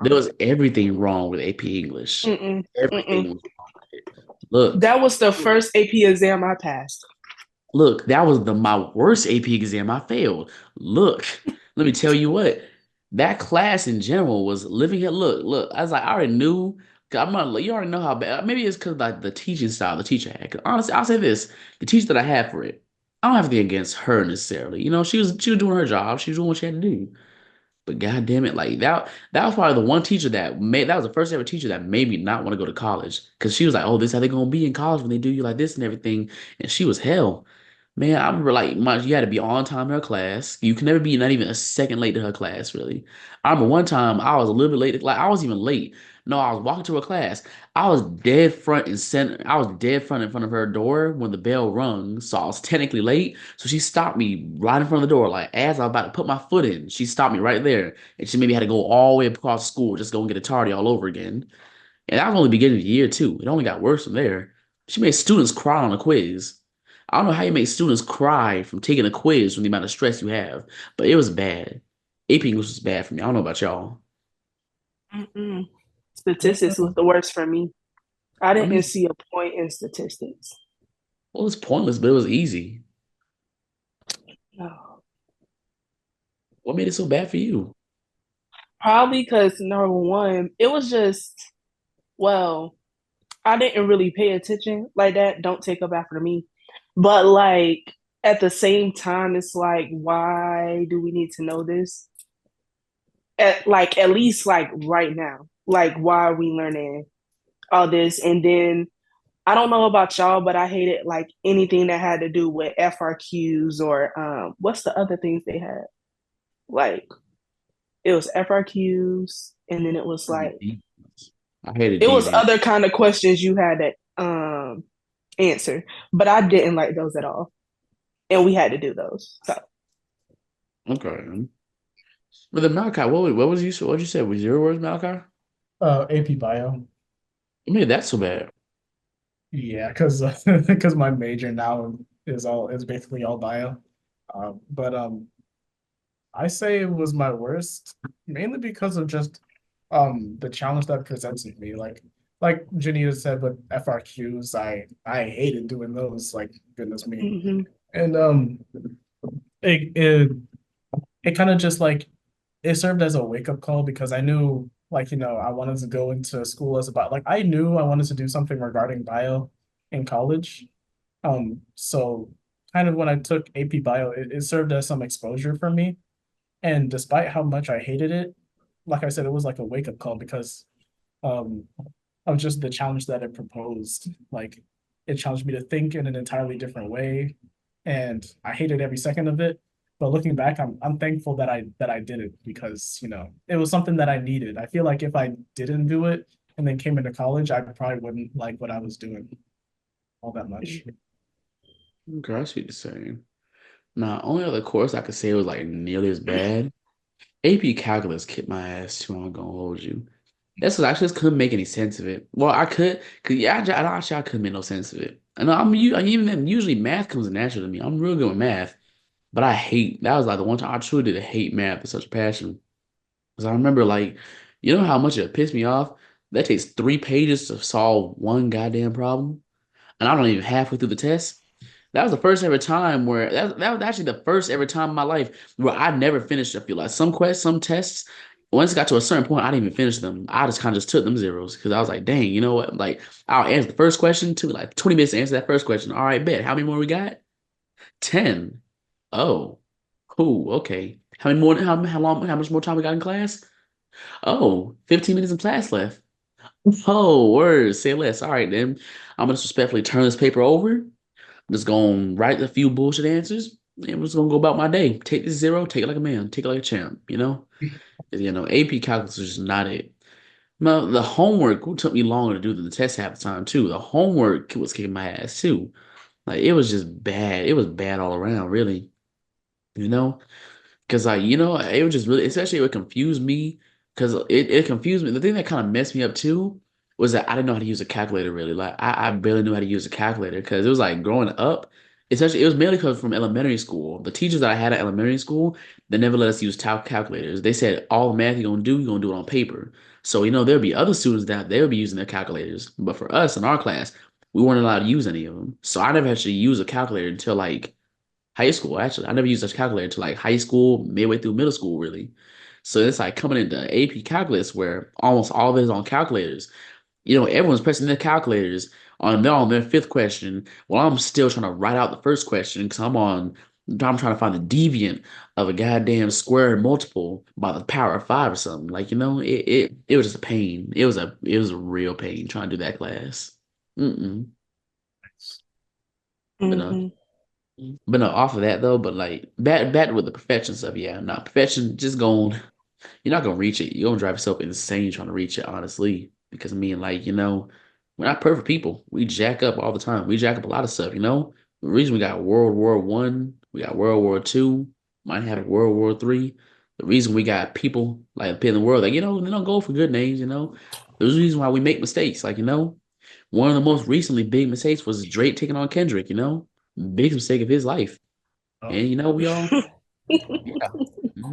There No. was everything wrong with AP English. Mm-mm. Mm-mm. Everything was wrong with it. Look, That was the first AP exam I passed. look, that was my worst AP exam. I failed. Look, let me tell you what. That class in general was living here. Look. I was like, I already knew. Cause I'm not. You already know how bad. Maybe it's because like the teaching style the teacher had. Cause honestly, I'll say this: the teacher that I had for it, I don't have anything against her necessarily. You know, she was doing her job. She was doing what she had to do. But god damn it, like that was probably the one teacher that was the first ever teacher that made me not want to go to college. Cause she was like, oh, this is how they gonna be in college when they do you like this and everything. And she was hell. Man, I remember like you had to be on time in her class. You can never be not even a second late to her class, really. I remember one time I was a little bit late. Like I was even late. No, I was walking to her class. I was dead front and center. I was dead front in front of her door when the bell rung. So I was technically late. So she stopped me right in front of the door. Like as I was about to put my foot in, she stopped me right there. And she maybe had to go all the way across school, just go and get a tardy all over again. And that was only beginning of the year too. It only got worse from there. She made students cry on a quiz. I don't know how you make students cry from taking a quiz from the amount of stress you have, but it was bad. AP English was bad for me. I don't know about y'all. Mm-mm. What's Statistics was the worst for me. I I mean, didn't see a point in statistics. well, it's pointless, but it was easy. No. What made it so bad for you? Probably because number one, it was just, well, I didn't really pay attention like that. Don't take up after me. But like at the same time, it's like, why do we need to know this? At least like right now. Like, why are we learning all this? And then I don't know about y'all, but I hated like anything that had to do with FRQs or what's the other things they had? Like it was FRQs, and then it was like I hated it was DV. other kind of questions you had to answer, but I didn't like those at all, and we had to do those. So Okay. But then Malachi, what was you what you say? Was your words, Malachi? AP Bio. I mean, that's so bad. Yeah, because because my major now is basically all bio. But I say it was my worst, mainly because of just the challenge that presented me. Like Janita said with FRQs, I hated doing those, like goodness me. mhm. And it it, it kind of just like it served as a wake-up call because I knew like I wanted to go into school as about like I knew I wanted to do something regarding bio in college. So kind of when I took AP Bio, it served as some exposure for me. And despite how much I hated it, like I said, it was like a wake up call because um, of just the challenge that it proposed. Like it challenged me to think in an entirely different way, and I hated every second of it. But looking back, I'm thankful that I did it because it was something that I needed. I feel like if I didn't do it and then came into college, I probably wouldn't like what I was doing all that much. Okay, I see what you're saying. Now, only other course I could say was like nearly as bad. AP Calculus kicked my ass too. I'm gonna hold you. That's because I just couldn't make any sense of it. Well, I could, cause yeah, I couldn't make no sense of it. I know even then, usually math comes natural to me. I'm real good with math, but I hate that was like the one time I truly did hate math with such a passion. Because I remember like, you know how much it pissed me off? That takes 3 pages to solve one goddamn problem, and I'm not even halfway through the test. That was the first ever time where that was actually the first ever time in my life where I never finished. I feel like some tests, once it got to a certain point, I didn't even finish them. I just kind of just took them zeros because I was like, dang, you know what? Like I'll answer the first question, took me like 20 minutes to answer that first question. All right, bet. How many more we got? 10. Oh, cool. Okay. How many more? How long? How much more time we got in class? Oh, 15 minutes in class left. Oh, words. Say less. All right, then. I'm gonna just respectfully turn this paper over. I'm just gonna write a few bullshit answers, and I'm just gonna go about my day. Take this zero, take it like a man, take it like a champ, you know? 'Cause, AP calculus is just not it. Now, the homework took me longer to do than the test half the time, too. The homework was kicking my ass, too. Like, it was just bad. It was bad all around, really, you know? Because it would just really, especially it would confuse me. Because it confused me. The thing that kind of messed me up too was that I didn't know how to use a calculator really. Like I barely knew how to use a calculator because it was like growing up, especially it was mainly because from elementary school. The teachers that I had at elementary school, they never let us use calculators. They said all the math you're gonna do it on paper. So there'll be other students that they'll be using their calculators. But for us in our class, we weren't allowed to use any of them. So I never actually used a calculator until like high school. Actually, I never used a calculator until like high school, midway through middle school, really. So it's like coming into AP calculus where almost all of it is on calculators. Everyone's pressing their calculators they're on their fifth question. While I'm still trying to write out the first question because I'm trying to find the deviant of a goddamn square multiple by the power of five or something. Like, it was just a pain. It was a real pain trying to do that class. Mm-mm. But no, Mhm. but no, off of that though, but like back with the perfection stuff, yeah. Now perfection just going you're not gonna reach it. You're gonna drive yourself insane trying to reach it, honestly. Because I mean, like, we're not perfect people. We jack up all the time. We jack up a lot of stuff. The reason we got World War I, we got World War II, might have World War III. The reason we got people like in the world, like, they don't go for good names. There's a reason why we make mistakes. Like, one of the most recently big mistakes was Drake taking on Kendrick. Biggest mistake of his life. Oh, And we all yeah.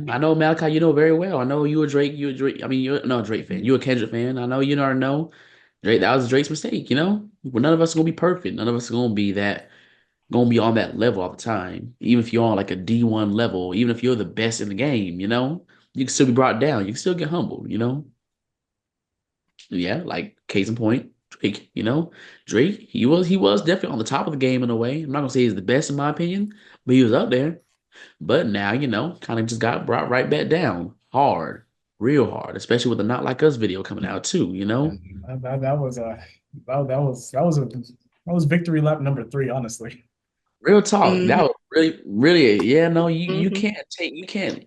I know Malachi, you know very well. I know I mean you're no Drake fan. You're a Kendrick fan. I know you already know. Drake, that was Drake's mistake. But none of us are gonna be perfect. None of us are gonna be on that level all the time. Even if you're on like a D1 level, even if you're the best in the game, you can still be brought down. You can still get humbled. Yeah, like case in point. Drake. You know, Drake. He was definitely on the top of the game in a way. I'm not gonna say he's the best in my opinion, but he was up there. But now, kind of just got brought right back down hard, real hard, especially with the Not Like Us video coming out too. And that was a that was victory lap number 3, honestly. Real talk. That Mhm, was really, yeah. No, you mhm. can't take you can't.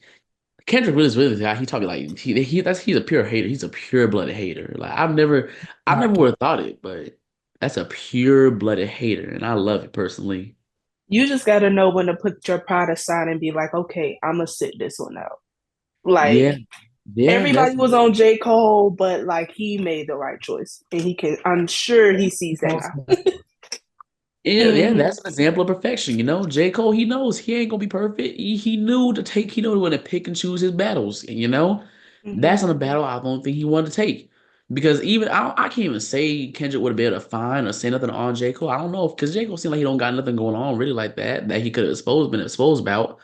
Kendrick really he talking like he's a pure hater. He's a pure blooded hater. Like I Not never would have thought it, but that's a pure blooded hater, and I love it personally. You just got to know when to put your pride aside and be like, okay, I'm gonna sit this one out. Like Yeah, yeah, everybody was on J. Cole, but like he made the right choice, and he can. I'm sure he sees that now. yeah. Mhm, That's an example of perfection. J. Cole, he knows he ain't gonna be perfect. He knew when to pick and choose his battles, and mhm. that's on a battle I don't think he wanted to take. Because even I can't even say Kendrick would have been able to find or say nothing on J. Cole. I don't know if because J. Cole seemed like he don't got nothing going on really like that he could have been exposed about.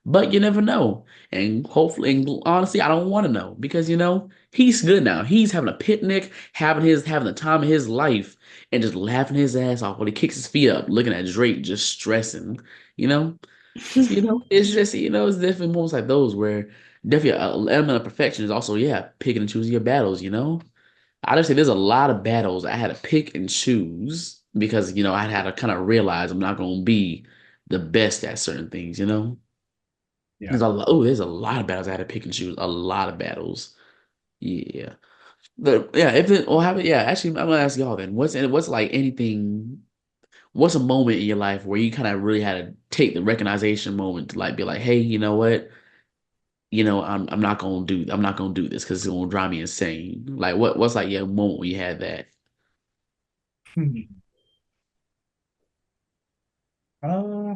But you never know. And hopefully, and honestly, I don't want to know because he's good now. He's having a picnic, having the time of his life, and just laughing his ass off when he kicks his feet up, looking at Drake, just stressing. You know. So it's just it's definitely moments like those where definitely an element of perfection is also picking and choosing your battles. I just say there's a lot of battles I had to pick and choose because I had to kind of realize I'm not gonna be the best at certain things. Yeah. There's a lot of battles I had to pick and choose. A lot of battles. Yeah. But yeah, if it or have it, yeah, actually I'm gonna ask y'all then. What's like anything what's a moment in your life where you kind of really had to take the recognition moment to like be like, hey, you know what? I'm not gonna do this because it's gonna drive me insane. Like what's like your moment when you had that? Uh,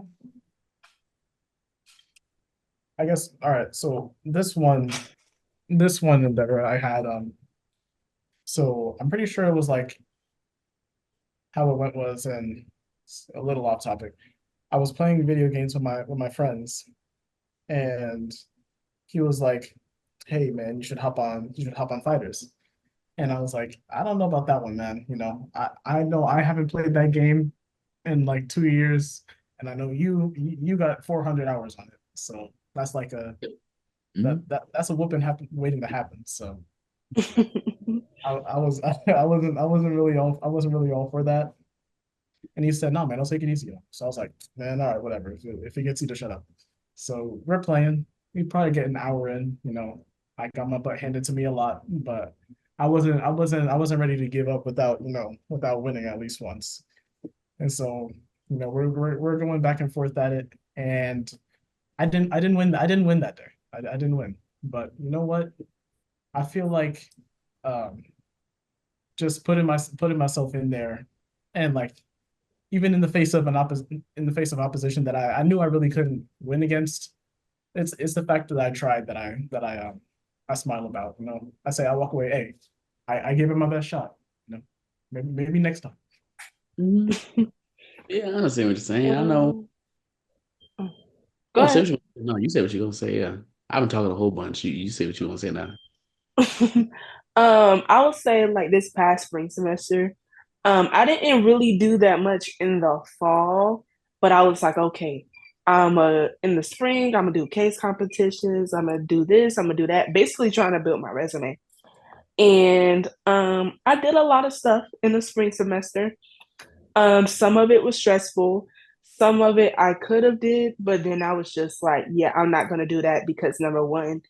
I guess all right. So this one endeavor I had so I'm pretty sure it was like how it went was, and it's a little off topic. I was playing video games with my friends, and he was like, "Hey man, you should hop on fighters." And I was like, "I don't know about that one, man. I know I haven't played that game in like 2 years, and I know you got 400 hours on it. So that's like Mhm. that's a whooping waiting to happen." So I was I wasn't really all for that. And he said, "No, man, I'll take it easy." So I was like, "Man, all right, whatever. If it gets you to shut up." So we're playing. We probably get an hour in. I got my butt handed to me a lot, but I wasn't ready to give up without winning at least once. And so, we're going back and forth at it, and I didn't win that day. I didn't win, but you know what? I feel like um, just putting myself in there, and like even in the face of opposition that I knew I really couldn't win against. It's the fact that I tried I smile about. I say I walk away. Hey, I gave it my best shot. Maybe next time. Mhm. Yeah, I understand what you're saying. I know. Um, Go Oh, say what ahead. no, you say what you're gonna say. Yeah, I've been talking a whole bunch. You say what you want to say now. I would say like this past spring semester, I didn't really do that much in the fall, but I was like, okay, in the spring, I'm gonna do case competitions, I'm gonna do this, I'm gonna do that, basically trying to build my resume. And I did a lot of stuff in the spring semester. Some of it was stressful, some of it I could have did, but then I was just like, yeah, I'm not gonna do that because number one,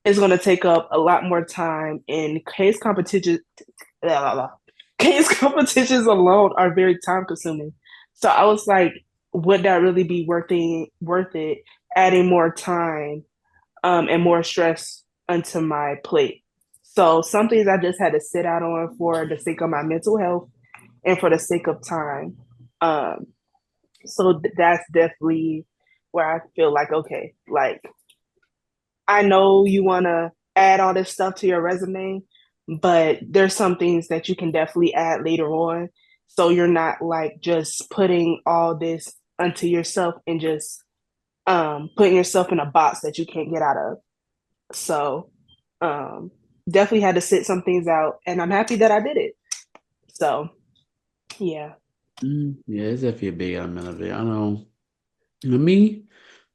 it's going to take up a lot more time, and blah, blah, blah. Case competitions alone are very time consuming. So I was like, would that really be worth it adding more time and more stress onto my plate? So some things I just had to sit out on for the sake of my mental health and for the sake of time. Um, so that's definitely where I feel like, okay, like I know you want to add all this stuff to your resume, but there's some things that you can definitely add later on. So you're not like just putting all this onto yourself and just putting yourself in a box that you can't get out of. So um, definitely had to sit some things out, and I'm happy that I did it. So Yeah. Yeah, it's definitely a big element of it. I know. For me,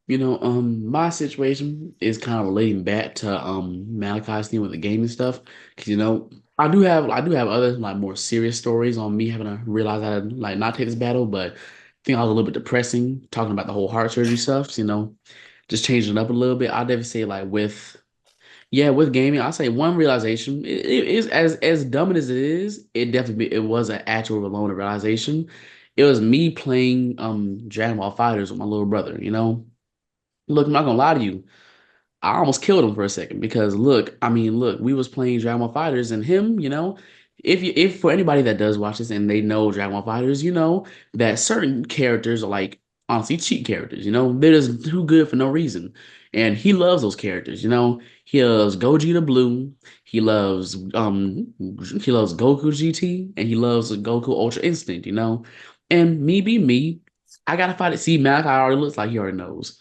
my situation is kind of relating back to Malachi's thing with the gaming stuff. Because I do have other like more serious stories on me having to realize I had like not take this battle, but I think I was a little bit depressing talking about the whole heart surgery stuff. Just changing it up a little bit. I'd definitely say like with gaming, I'll say one realization. It is as dumb as it is, it was an actual alone realization. It was me playing Dragon Ball Fighters with my little brother, you know? Look, I'm not gonna lie to you. I almost killed him for a second because look, we was playing Dragon Ball Fighters and him, if for anybody that does watch this and they know Dragon Ball Fighters, you know that certain characters are like honestly cheat characters, they're just too good for no reason. And he loves those characters, He loves Gogeta Blue, he loves Goku GT, and he loves Goku Ultra Instinct, And me be me, I gotta fight it. See, Malachi already looks like he already knows.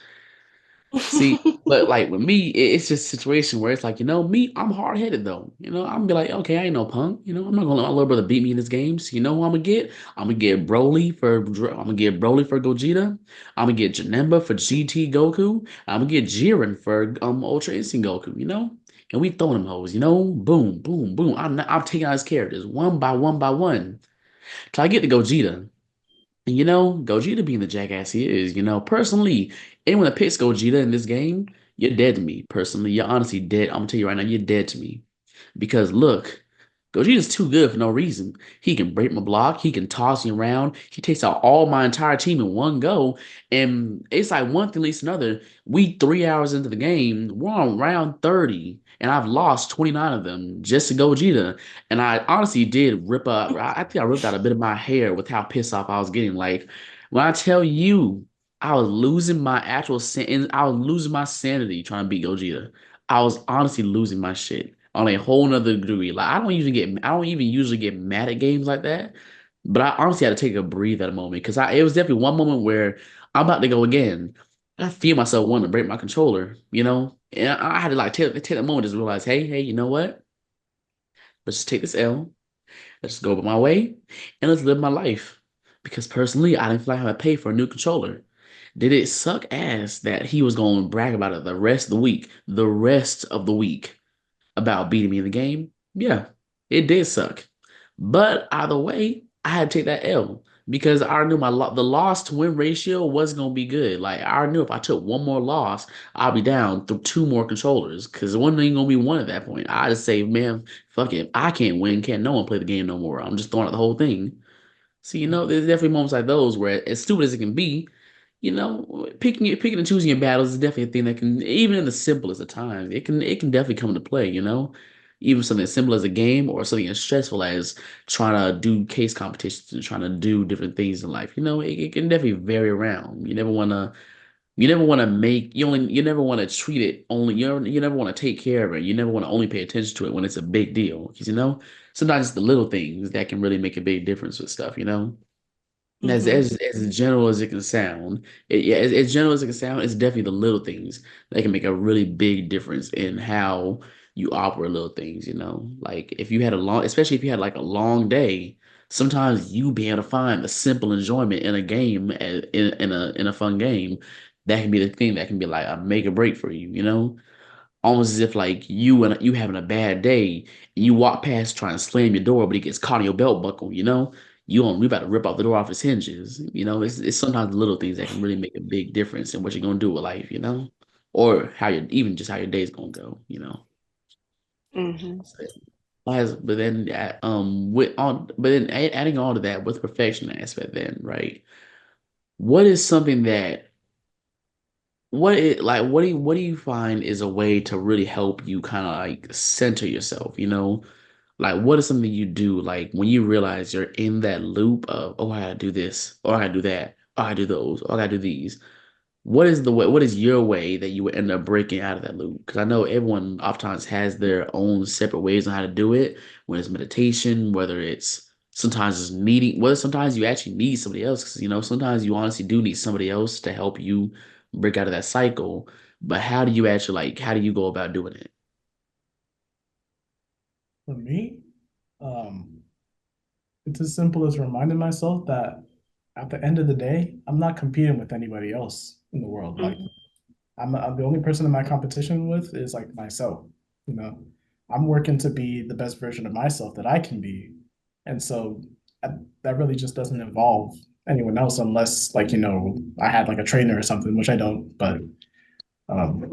See, but like with me, it's just a situation where it's like, me, I'm hard headed though. I'm gonna be like, okay, I ain't no punk. I'm not gonna let my little brother beat me in this game. So you know who I'm gonna get? I'm gonna get Broly for Gogeta. I'm gonna get Janemba for GT Goku. I'm gonna get Jiren for Ultra Instinct Goku. And we throwing them hoes. Boom, boom, boom. I'm taking out his characters one by one by one till I get to Gogeta. And Gogeta being the jackass he is, personally, anyone that picks Gogeta in this game, you're dead to me. Personally, you're honestly dead. I'm gonna tell you right now, you're dead to me. Because look, Gogeta's too good for no reason. He can break my block, he can toss me around, he takes out all my entire team in one go. And it's like one thing leads to another. We 3 hours into the game, we're on round 30, and I've lost 29 of them just to Gogeta. And I honestly did rip up, I think I ripped out a bit of my hair with how pissed off I was getting. Like, when I tell you, I was losing my I was losing my sanity trying to beat Gogeta. I was honestly losing my shit on a whole nother degree. Like I don't even usually get mad at games like that. But I honestly had to take a breathe at a moment because it was definitely one moment where I'm about to go again. I feel myself wanting to break my controller, And I had to like take a moment just to realize, hey, you know what? Let's just take this L. Let's just go about my way and let's live my life. Because personally, I didn't feel like I had to pay for a new controller. Did it suck ass that he was going to brag about it the rest of the week? The rest of the week about beating me in the game. Yeah, it did suck. But either way, I had to take that L because I knew the loss to win ratio wasn't gonna be good. Like I knew if I took one more loss, I'll be down through two more controllers because one ain't gonna be one at that point. I just say, man, fuck it. If I can't win, can't no one play the game no more. I'm just throwing out the whole thing. So there's definitely moments like those where, as stupid as it can be, picking and choosing your battles is definitely a thing that can, even in the simplest of times, it can definitely come into play. Even something as simple as a game or something as stressful as trying to do case competitions and trying to do different things in life. It can definitely vary around. You never want to make you never want to treat it only you never want to take care of it. You never want to only pay attention to it when it's a big deal. Because sometimes it's the little things that can really make a big difference with stuff. As Hmm. as general as it can sound, yeah, as general as it can sound, it's definitely the little things that can make a really big difference in how you operate little things. Like if you had especially if you had like a long day, sometimes you be able to find the simple enjoyment in a game, in a fun game, that can be the thing that can be like a make or break for you. Almost as if like you having a bad day, you walk past trying to slam your door, but it gets caught in your belt buckle. You about to rip off the door off its hinges. It's sometimes the little things that can really make a big difference in what you're gonna do with life. Or how you even just how your day's gonna go. Hmm. So, but then adding on to that with perfection aspect, then right, what is something that what do you find is a way to really help you kind of like center yourself, like what is something you do like when you realize you're in that loop of, oh, I gotta do this, or I gotta do that, or I gotta do those, or I gotta do these. What is your way that you would end up breaking out of that loop? Because I know everyone oftentimes has their own separate ways on how to do it, whether it's meditation, whether it's sometimes it's needing, whether sometimes you actually need somebody else, because sometimes you honestly do need somebody else to help you break out of that cycle. But how do you go about doing it? For me, um, It's as simple as reminding myself that at the end of the day, I'm not competing with anybody else in the world. Like Mhm. I'm the only person in my competition with is like myself. You know, I'm working to be the best version of myself that I can be, and so I, that really just doesn't involve anyone else unless like I had like a trainer or something, which I don't. But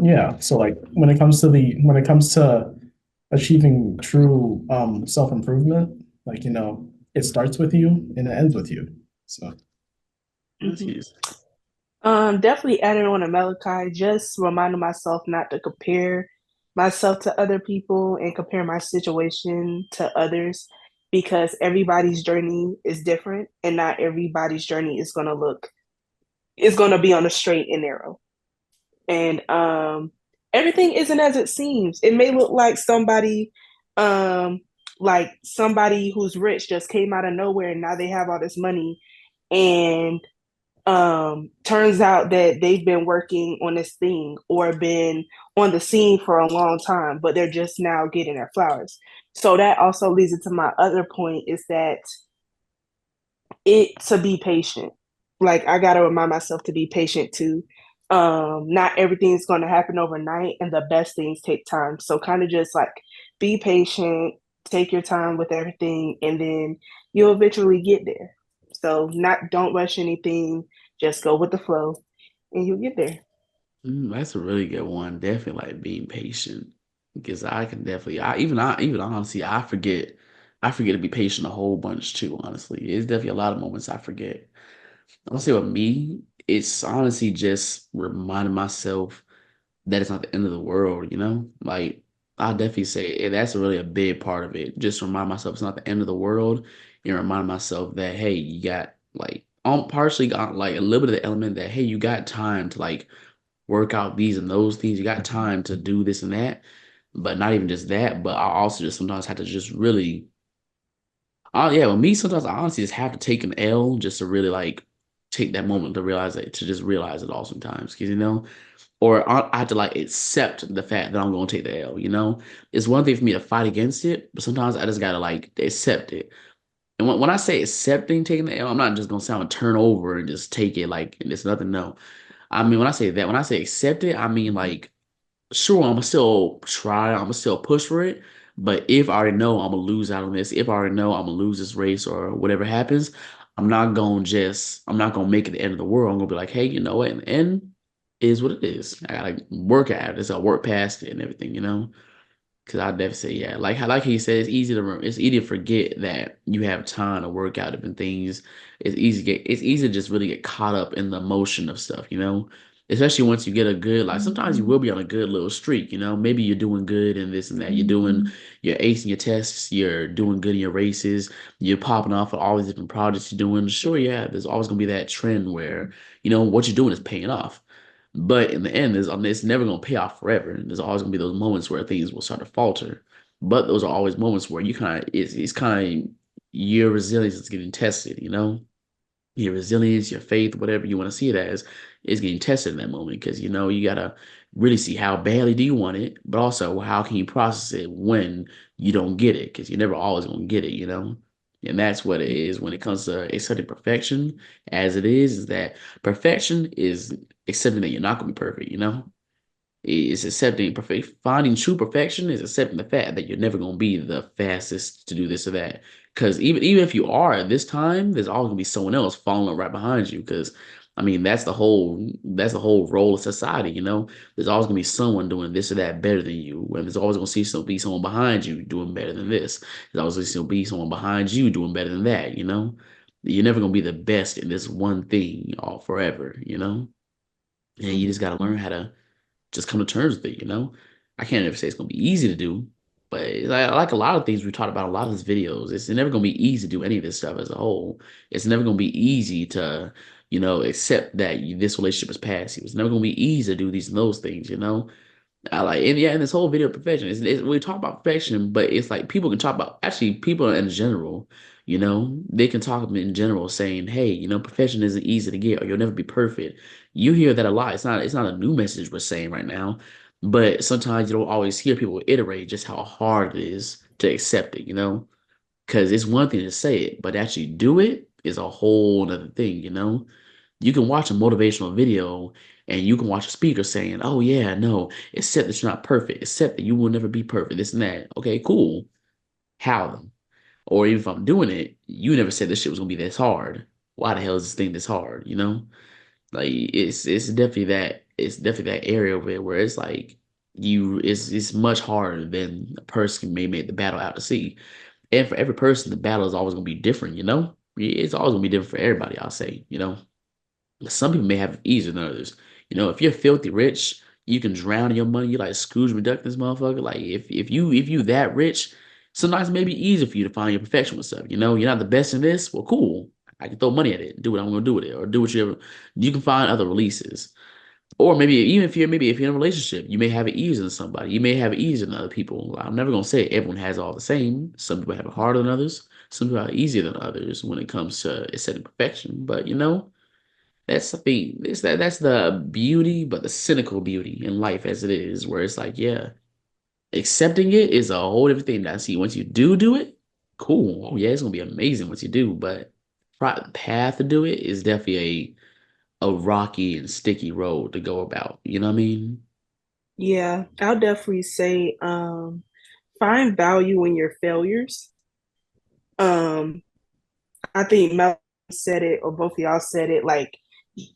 yeah, so like when it comes to achieving true self improvement, like it starts with you and it ends with you. So That's Mhm. huge. Definitely adding on to Malachi, just reminding myself not to compare myself to other people and compare my situation to others because everybody's journey is different and not everybody's journey is gonna be on a straight and narrow. And everything isn't as it seems. It may look um like somebody who's rich just came out of nowhere and now they have all this money and turns out that they've been working on this thing or been on the scene for a long time, but they're just now getting their flowers. So that also leads into my other point is that it to be patient. Like I gotta remind myself to be patient too. Not everything's gonna happen overnight and the best things take time. So kind of just like be patient, take your time with everything, and then you'll eventually get there. So not don't rush anything, just go with the flow and you'll get there. That's a really good one. Definitely like being patient because I can definitely I even honestly I forget to be patient a whole bunch too. Honestly, it's definitely a lot of moments I forget. I'll say with me, it's honestly just reminding myself that it's not the end of the world. Like I definitely say that's really a big part of it. Just remind myself it's not the end of the world, and remind myself that hey, you got like partially got like a little bit of the element that hey, you got time to like work out these and those things. You got time to do this and that. But not even just that, but I also just sometimes have to just really, oh yeah, with me sometimes I honestly just have to take an L just to really like take that moment to realize it, to just realize it all sometimes, because or I have to like accept the fact that I'm going to take the L. It's one thing for me to fight against it, but sometimes I just gotta like accept it. And when I say accepting taking the L, I'm not just gonna say I'm gonna turn over and just take it like it's nothing. No, I mean when I say accept it, I mean like sure, I'm gonna still try, I'm gonna still push for it. But if I already know I'm gonna lose out on this, if I already know I'm gonna lose this race or whatever happens, I'm not gonna make it the end of the world. I'm gonna be like, hey, you know what? In the end is what it is. I gotta work at it. I'll work past it and everything. Because I definitely say, yeah, like he said, it's easy to forget that you have time to work out different things. It's easy to just really get caught up in the emotion of stuff. Especially once you get a good like sometimes you will be on a good little streak. Maybe you're doing good in this and that. You're acing your tests, you're doing good in your races, you're popping off of all these different projects you're doing. Sure, yeah, there's always gonna be that trend where, what you're doing is paying off. But in the end, it's never going to pay off forever. There's always going to be those moments where things will start to falter. But those are always moments where you kind of, it's kind of your resilience is getting tested. Your resilience, your faith, whatever you want to see it as, is getting tested in that moment because you gotta really see how badly do you want it, but also how can you process it when you don't get it because you're never always gonna get it. And that's what it is when it comes to accepting perfection, as it is that perfection is accepting that you're not gonna be perfect. It's accepting perfect. Finding true perfection is accepting the fact that you're never going to be the fastest to do this or that. Because even if you are at this time, there's always going to be someone else following right behind you. Because I mean, that's the whole role of society. There's always going to be someone doing this or that better than you, and there's always going to be someone behind you doing better than this. There's always going to be someone behind you doing better than that. You're never going to be the best in this one thing all forever. And you just got to learn how to just come to terms with it. I can't ever say it's gonna be easy to do, but like a lot of things we talked about in a lot of these videos, it's never gonna be easy to do any of this stuff as a whole. It's never gonna be easy to, accept that this relationship is past you. It's never gonna be easy to do these and those things. I like, and yeah, in this whole video of perfection, we talk about perfection, but it's like people can talk about actually people in general. They can talk in general, saying, "Hey, perfection isn't easy to get, or you'll never be perfect." You hear that a lot. It's not a new message we're saying right now, but sometimes you don't always hear people iterate just how hard it is to accept it. Because it's one thing to say it, but actually do it is a whole other thing, you know? You can watch a motivational video and you can watch a speaker saying, oh, yeah, no, accept that you're not perfect, accept that you will never be perfect, this and that. Okay, cool. How them? Or even if I'm doing it, you never said this shit was gonna be this hard. Why the hell is this thing this hard? You know? Like it's definitely that area where it's like it's much harder than a person may make the battle out to sea. And for every person, the battle is always gonna be different, you know? It's always gonna be different for everybody, I'll say, you know. Some people may have it easier than others. You know, if you're filthy rich, you can drown in your money. You like Scrooge McDuck, this motherfucker. Like if you that rich, sometimes it may be easier for you to find your perfection with stuff. You know, you're not the best in this. Well, cool. I can throw money at it, do what I'm gonna do with it, or do what you can find other releases. Or maybe even if you're in a relationship, you may have it easier than somebody. You may have it easier than other people. I'm never gonna say everyone has all the same. Some people have it harder than others. Some people have it easier than others when it comes to setting perfection. But you know, that's the thing. That's the beauty, but the cynical beauty in life as it is, where it's like, yeah, accepting it is a whole different thing. Now, see, once you do it, cool. Oh yeah, it's gonna be amazing once you do. But the path to do it is definitely a rocky and sticky road to go about. You know what I mean? Yeah, I'll definitely say find value in your failures. Um, I think Mel said it, or both of y'all said it, like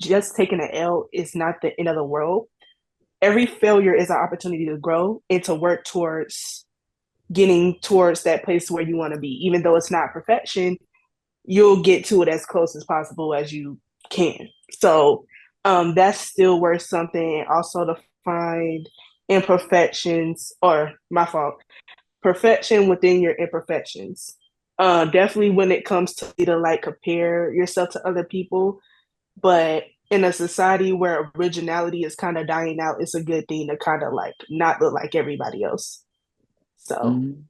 just taking an L is not the end of the world. Every failure is an opportunity to grow and to work towards getting towards that place where you want to be. Even though it's not perfection, you'll get to it as close as possible as you can. So that's still worth something. Also to find imperfections, or my fault, perfection within your imperfections. Definitely when it comes to like compare yourself to other people, but in a society where originality is kind of dying out, it's a good thing to kind of like not look like everybody else. So Mhm.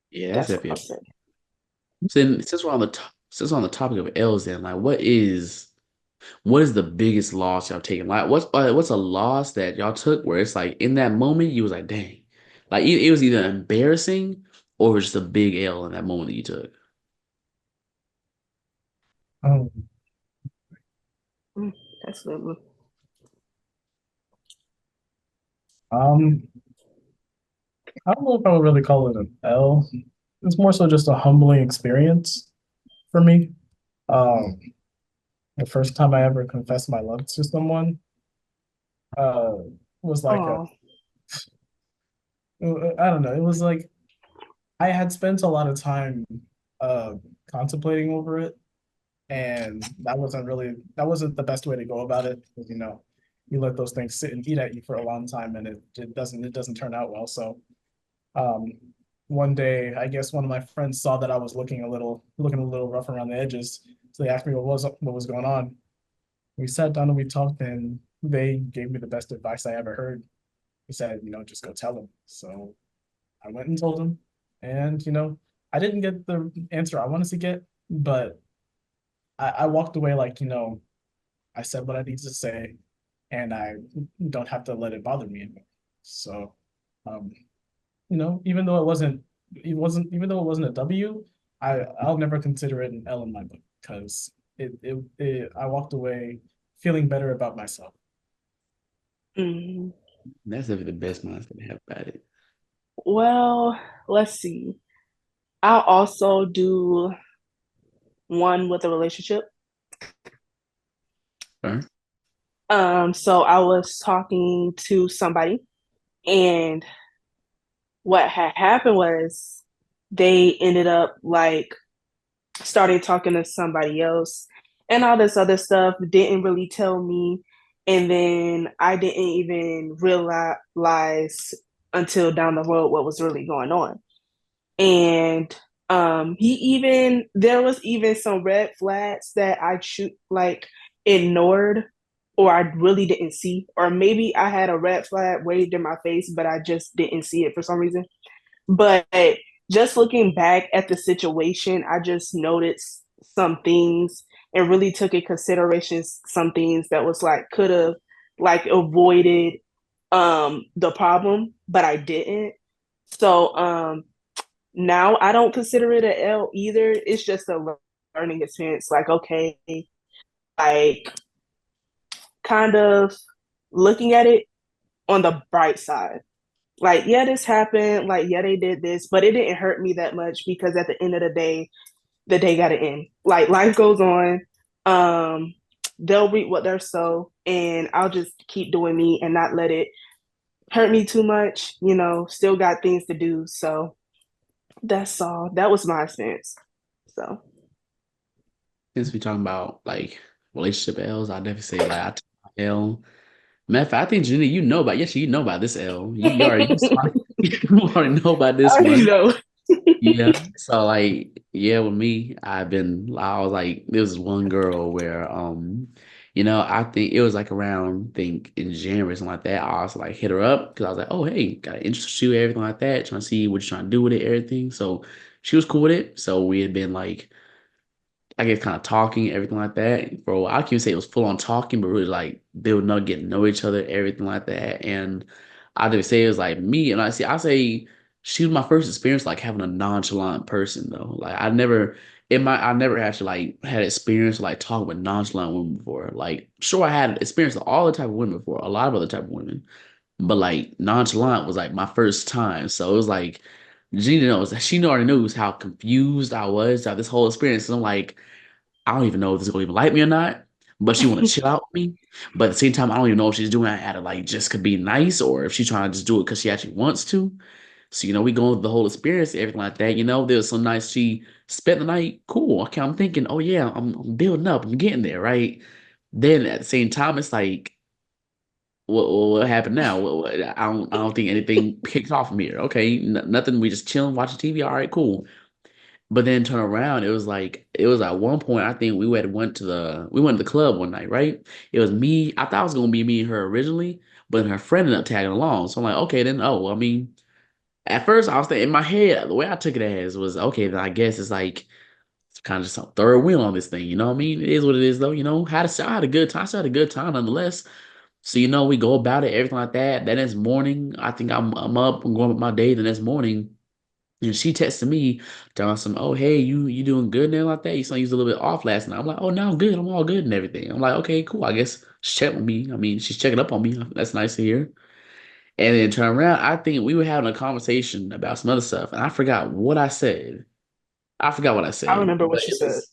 Yeah, that's that's what I'll definitely. say. Since we're on the topic of L's, then like, what is the biggest loss y'all taken? Like, what's a loss that y'all took where it's like in that moment you was like, dang, like it was either embarrassing or it was just a big L in that moment that you took. Um, Mm, that's a good one. um, I don't know if I would really call it an L. It's more so just a humbling experience for me. Um, the first time I ever confessed my love to someone, uh, was like a, Oh, I don't know, it was like I had spent a lot of time uh contemplating over it, and that wasn't the best way to go about it, because you let those things sit and eat at you for a long time, and it doesn't turn out well. So um one day, I guess one of my friends saw that I was looking a little rough around the edges. So they asked me what was going on. We sat down and we talked, and they gave me the best advice I ever heard. He said, just go tell him. So I went and told him, and I didn't get the answer I wanted to get, but I walked away like, I said what I needed to say, and I don't have to let it bother me anymore. So, um, even though it wasn't a W, I'll never consider it an L in my book, because I walked away feeling better about myself. mm. That's definitely the best mindset to have about it. Well, let's see. I'll also do one with a relationship. Right? So I was talking to somebody, and what had happened was they ended up like starting talking to somebody else and all this other stuff, didn't really tell me. And then I didn't even realize until down the road what was really going on. And he even there was even some red flags that I shoot like ignored, or I really didn't see, or maybe I had a red flag waved in my face but I just didn't see it for some reason. But just looking back at the situation, I just noticed some things and really took in consideration some things that was like could have like avoided the problem, but I didn't. So now I don't consider it an L either. It's just a learning experience. Like, okay, like kind of looking at it on the bright side. Like, yeah, this happened. Like, yeah, they did this, but it didn't hurt me that much because at the end of the day got to end. Like, life goes on. Um, they'll reap what they're sow, and I'll just keep doing me and not let it hurt me too much. You know, still got things to do. So that's all. That was my experience. So Since we talking about like relationship L's, I definitely say like I took my L. Matter of fact, I think Jenny, you know about yes, you know about this L. You already you already know about this I one. know. Yeah. So like, yeah, with me, I was like, there was one girl where I think it was like around think in January or something like that. I also like hit her up because I was like, oh hey, got an interest you, everything like that, trying to see what you're trying to do with it, everything. So she was cool with it. So we had been like I guess kind of talking, everything like that. For a while. I can't say it was full on talking, but really like they would not get to know each other, everything like that. And I did say it was like me, and I say she was my first experience like having a nonchalant person though. Like I never actually like had experience like talking with nonchalant women before. Like sure I had experience with all the type of women before, a lot of other type of women. But like nonchalant was like my first time. So it was like Gina knows she already knows how confused I was throughout this whole experience. And I'm like, I don't even know if this girl even like me or not, but she want to chill out with me. But at the same time, I don't even know if she's doing it out of like just could be nice or if she's trying to just do it because she actually wants to. So, we go through the whole experience, everything like that. There was some nights she spent the night. Cool. Okay, I'm thinking, oh yeah, I'm building up, I'm getting there, right? Then at the same time, it's like, what happened now? I don't think anything kicked off from here. Okay, nothing. We just chilling, watching TV. All right, cool. But then turn around, it was at one point I think we went to the club one night, right? It was me. I thought it was gonna be me and her originally, but then her friend ended up tagging along. So I'm like, okay, then I mean, at first I was thinking in my head, the way I took it as was okay, then I guess it's like it's kind of just a third wheel on this thing, you know what I mean? It is what it is though, I had a good time. I still had a good time nonetheless. So we go about it, everything like that. That next morning, I think I'm up, I'm going with my day the next morning. And she texted me, telling some, oh hey, you doing good now like that? You saw you was a little bit off last night. I'm like, oh no, I'm good. I'm all good and everything. I'm like, okay, cool. I guess she's checking with me. I mean, she's checking up on me. That's nice to hear. And then turn around, I think we were having a conversation about some other stuff, and I forgot what I said. I forgot what I I said, remember but what you it said. was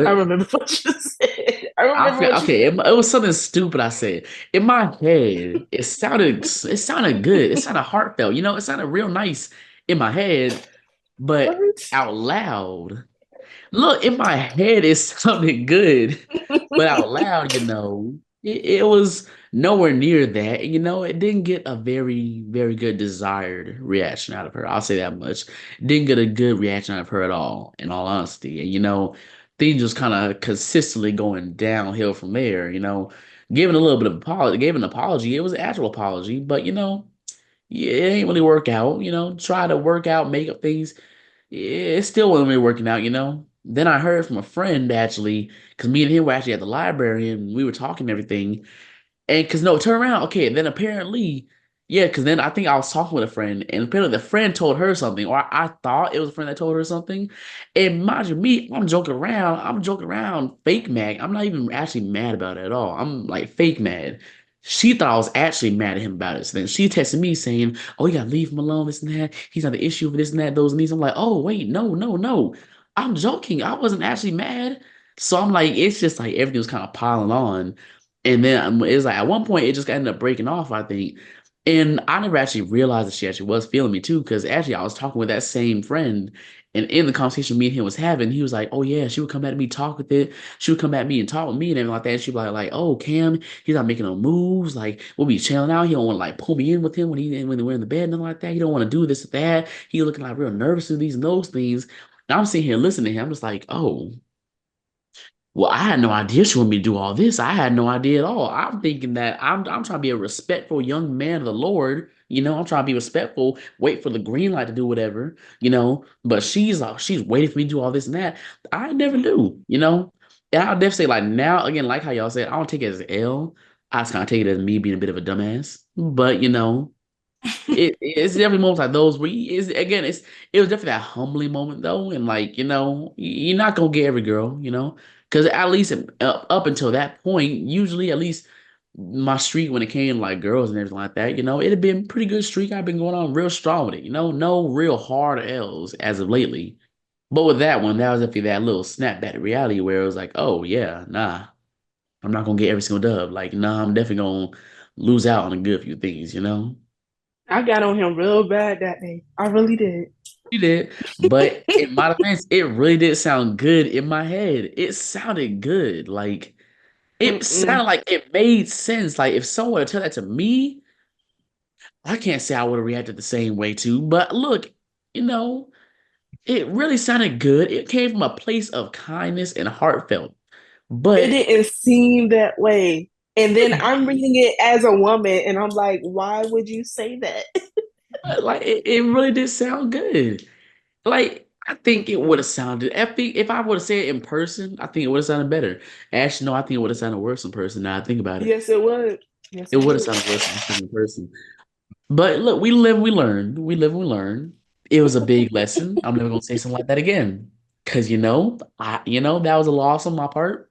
I what remember what you said. I I remember forgot. what you Okay, said. it was something stupid I said. In my head, it sounded good. It sounded heartfelt. It sounded real nice in my head, but What? out loud. Look, in my head, it sounded good, but out loud, it was nowhere near that. And, it didn't get a very, very good desired reaction out of her. I'll say that much. Didn't get a good reaction out of her at all, in all honesty. And, things just kind of consistently going downhill from there, giving a little bit of apology, gave an apology. It was an actual apology, but, yeah, it ain't really work out, try to work out, make up things yeah, it still wasn't really working out. Then I heard from a friend actually, because me and him were actually at the library and we were talking and everything. And because no, turn around. Okay, then apparently, yeah, because then I think I was talking with a friend, and apparently the friend told her something, or I thought it was a friend that told her something. And mind you, me, I'm joking around. I'm joking around, fake mad. I'm not even actually mad about it at all. I'm like fake mad. She thought I was actually mad at him about it. So then she texted me saying, "Oh, you gotta leave him alone, this and that. He's not the issue for this and that, those and these." I'm like, "Oh, wait, no, no, no. I'm joking. I wasn't actually mad." So I'm like, it's just like everything was kind of piling on. And then it was like at one point it just ended up breaking off, I think. And I never actually realized that she actually was feeling me too, because actually I was talking with that same friend, and in the conversation me and him was having, he was like, "Oh yeah, she would come at me, talk with it. She would come at me and talk with me and everything like that." And she'd be like, "Oh Cam, he's not making no moves. Like we'll be chilling out. He don't want to like pull me in with him when we're in the bed, nothing like that. He don't want to do this or that. He looking like real nervous to these and those things." And I'm sitting here listening to him. I'm just like, "Oh." Well, I had no idea she wanted me to do all this. I had no idea at all. I'm thinking that I'm trying to be a respectful young man of the Lord. I'm trying to be respectful, wait for the green light to do whatever. But she's waiting for me to do all this and that. I never do. And I'll definitely say like now, again, like how y'all said, I don't take it as an L. I just kind of take it as me being a bit of a dumbass. But It's definitely moments like those where is again it was definitely that humbling moment though, and like you're not gonna get every girl, because at least up until that point, usually at least my streak when it came to like girls and everything like that, it had been pretty good streak. I've been going on real strong with it, no real hard L's as of lately. But with that one, that was definitely that little snapback to reality where it was like, oh yeah, nah, I'm not gonna get every single dub. Like, nah, I'm definitely gonna lose out on a good few things. I got on him real bad that day. I really did. You did, but in my defense, it really did sound good in my head. It sounded good. Like it Mm-mm. sounded like it made sense. Like if someone were to tell that to me, I can't say I would have reacted the same way too. But look, you know, it really sounded good. It came from a place of kindness and heartfelt. It But didn't seem that way. And then it I'm reading it as a woman, and I'm like, why would you say that? like it really did sound good. Like I think it would Mm-mm. have sounded. I think if I would have said it in person, I think it would have sounded better. Actually, no, I think it would have sounded worse in person. Now I think about it, Yes, it would. Yes, it it would have would. sounded worse in person. But look, we live, we learn. We live, we learn. It was a big lesson. I'm never gonna say something like that again, because that was a loss on my part.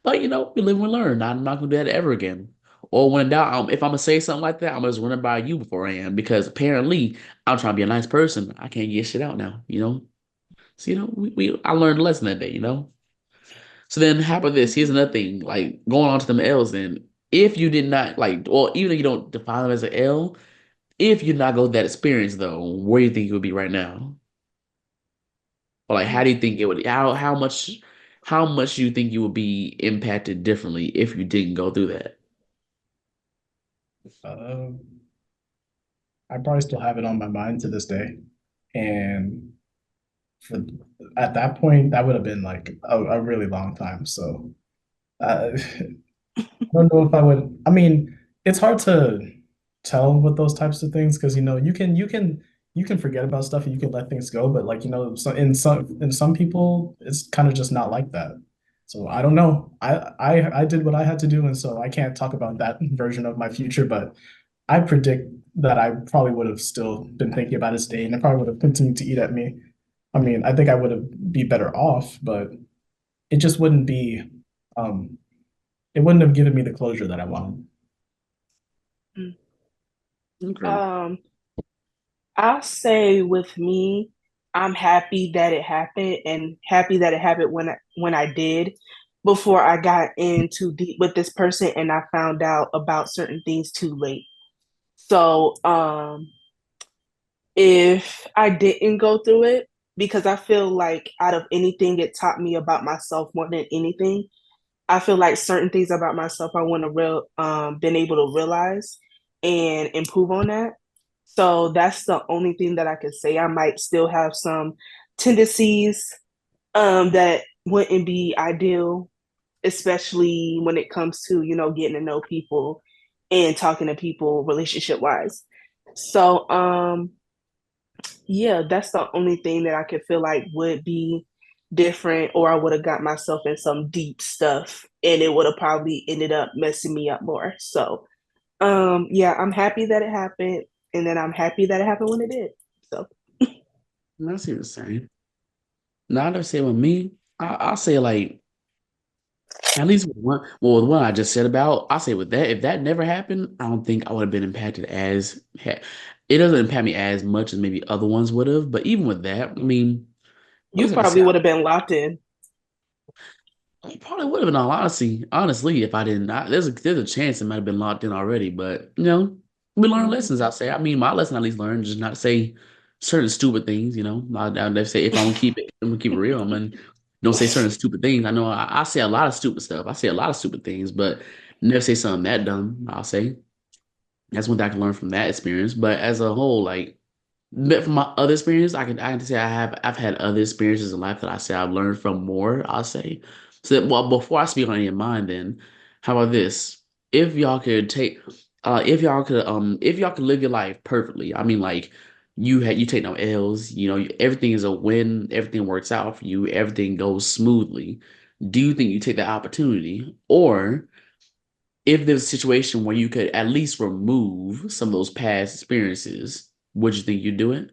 But we live, we learn. I'm not gonna do that ever again. Or when in doubt, if I'm gonna say something like that, I'm gonna just run it by you before I am, because apparently I'm trying to be a nice person. I can't get shit out now. So, I learned a lesson that day. So then how about this? Here's another thing, like going on to them L's then. If you did not like, or even if you don't define them as an L, if you not go that experience though, where do you think you would be right now? Or like how do you think it would how much do you think you would be impacted differently if you didn't go through that? Um, I probably still have it on my mind to this day, and for at that point, that would have been like a really long time. So I don't know if I would. I mean, it's hard to tell with those types of things because you can forget about stuff and you can let things go, but like in some people, it's kind of just not like that. So I don't know. I did what I had to do, and so I can't talk about that version of my future, but I predict that I probably would have still been thinking about his day, and it probably would have continued to eat at me. I mean, I think I would have be better off, but it just wouldn't be. Um, it wouldn't have given me the closure that I wanted. Okay. Um, I'll say with me, I'm happy that it happened and happy that it happened when I did before I got in too deep with this person and I found out about certain things too late. So, if I didn't go through it, because I feel like out of anything, it taught me about myself more than anything. I feel like certain things about myself I want to been able to realize and improve on that. So that's the only thing that I could say. I might still have some tendencies that wouldn't be ideal, especially when it comes to getting to know people and talking to people relationship wise. So yeah, that's the only thing that I could feel like would be different, or I would have got myself in some deep stuff and it would have probably ended up messing me up more. So, yeah, I'm happy that it happened, and then I'm happy that it happened when it did. So, I see what you're saying. Now, I'd say with me, I'll say like at least with one. Well, with one I just said about, I say with that, if that never happened, I don't think I would have been impacted it doesn't impact me as much as maybe other ones would have. But even with that, I mean, what you was I gonna probably say? would have been locked in. I probably would have been all honestly, if I didn't. There's a chance it might have been locked in already. But we learn Mhm. lessons. I say. I mean, my lesson at least learned just not to say certain stupid things. I say if I'm gonna keep it real. I'm gonna don't say certain stupid things. I know I say a lot of stupid stuff. I say a lot of stupid things, but never say something that dumb. I'll say that's one thing I can learn from that experience. But as a whole, like. But from my other experience, I can say I've had other experiences in life that I say I've learned from more, I'll say. So well before I speak on any of mine then, how about this? If y'all could take if y'all could live your life perfectly, I mean like you take no L's, everything is a win, everything works out for you, everything goes smoothly. Do you think you take that opportunity? Or if there's a situation where you could at least remove some of those past experiences, would you think you'd do it?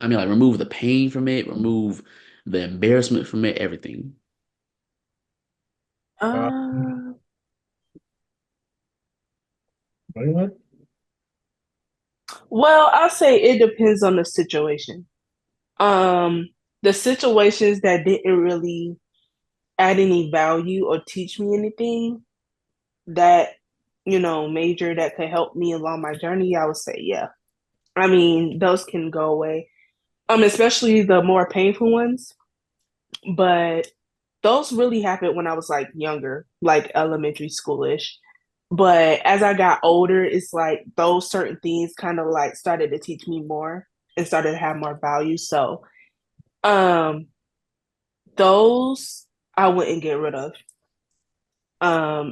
I mean, like remove the pain from it, remove the embarrassment from it, everything. Uh, Uh, what? well, I'll say it depends on the situation. Um, the situations that didn't really add any value or teach me anything that, major that could help me along my journey, I would say, yeah. I mean, those can go away. Especially the more painful ones, but those really happened when I was like younger, like elementary schoolish. But as I got older, it's like those certain things kind of like started to teach me more and started to have more value. So, um, those I wouldn't get rid of.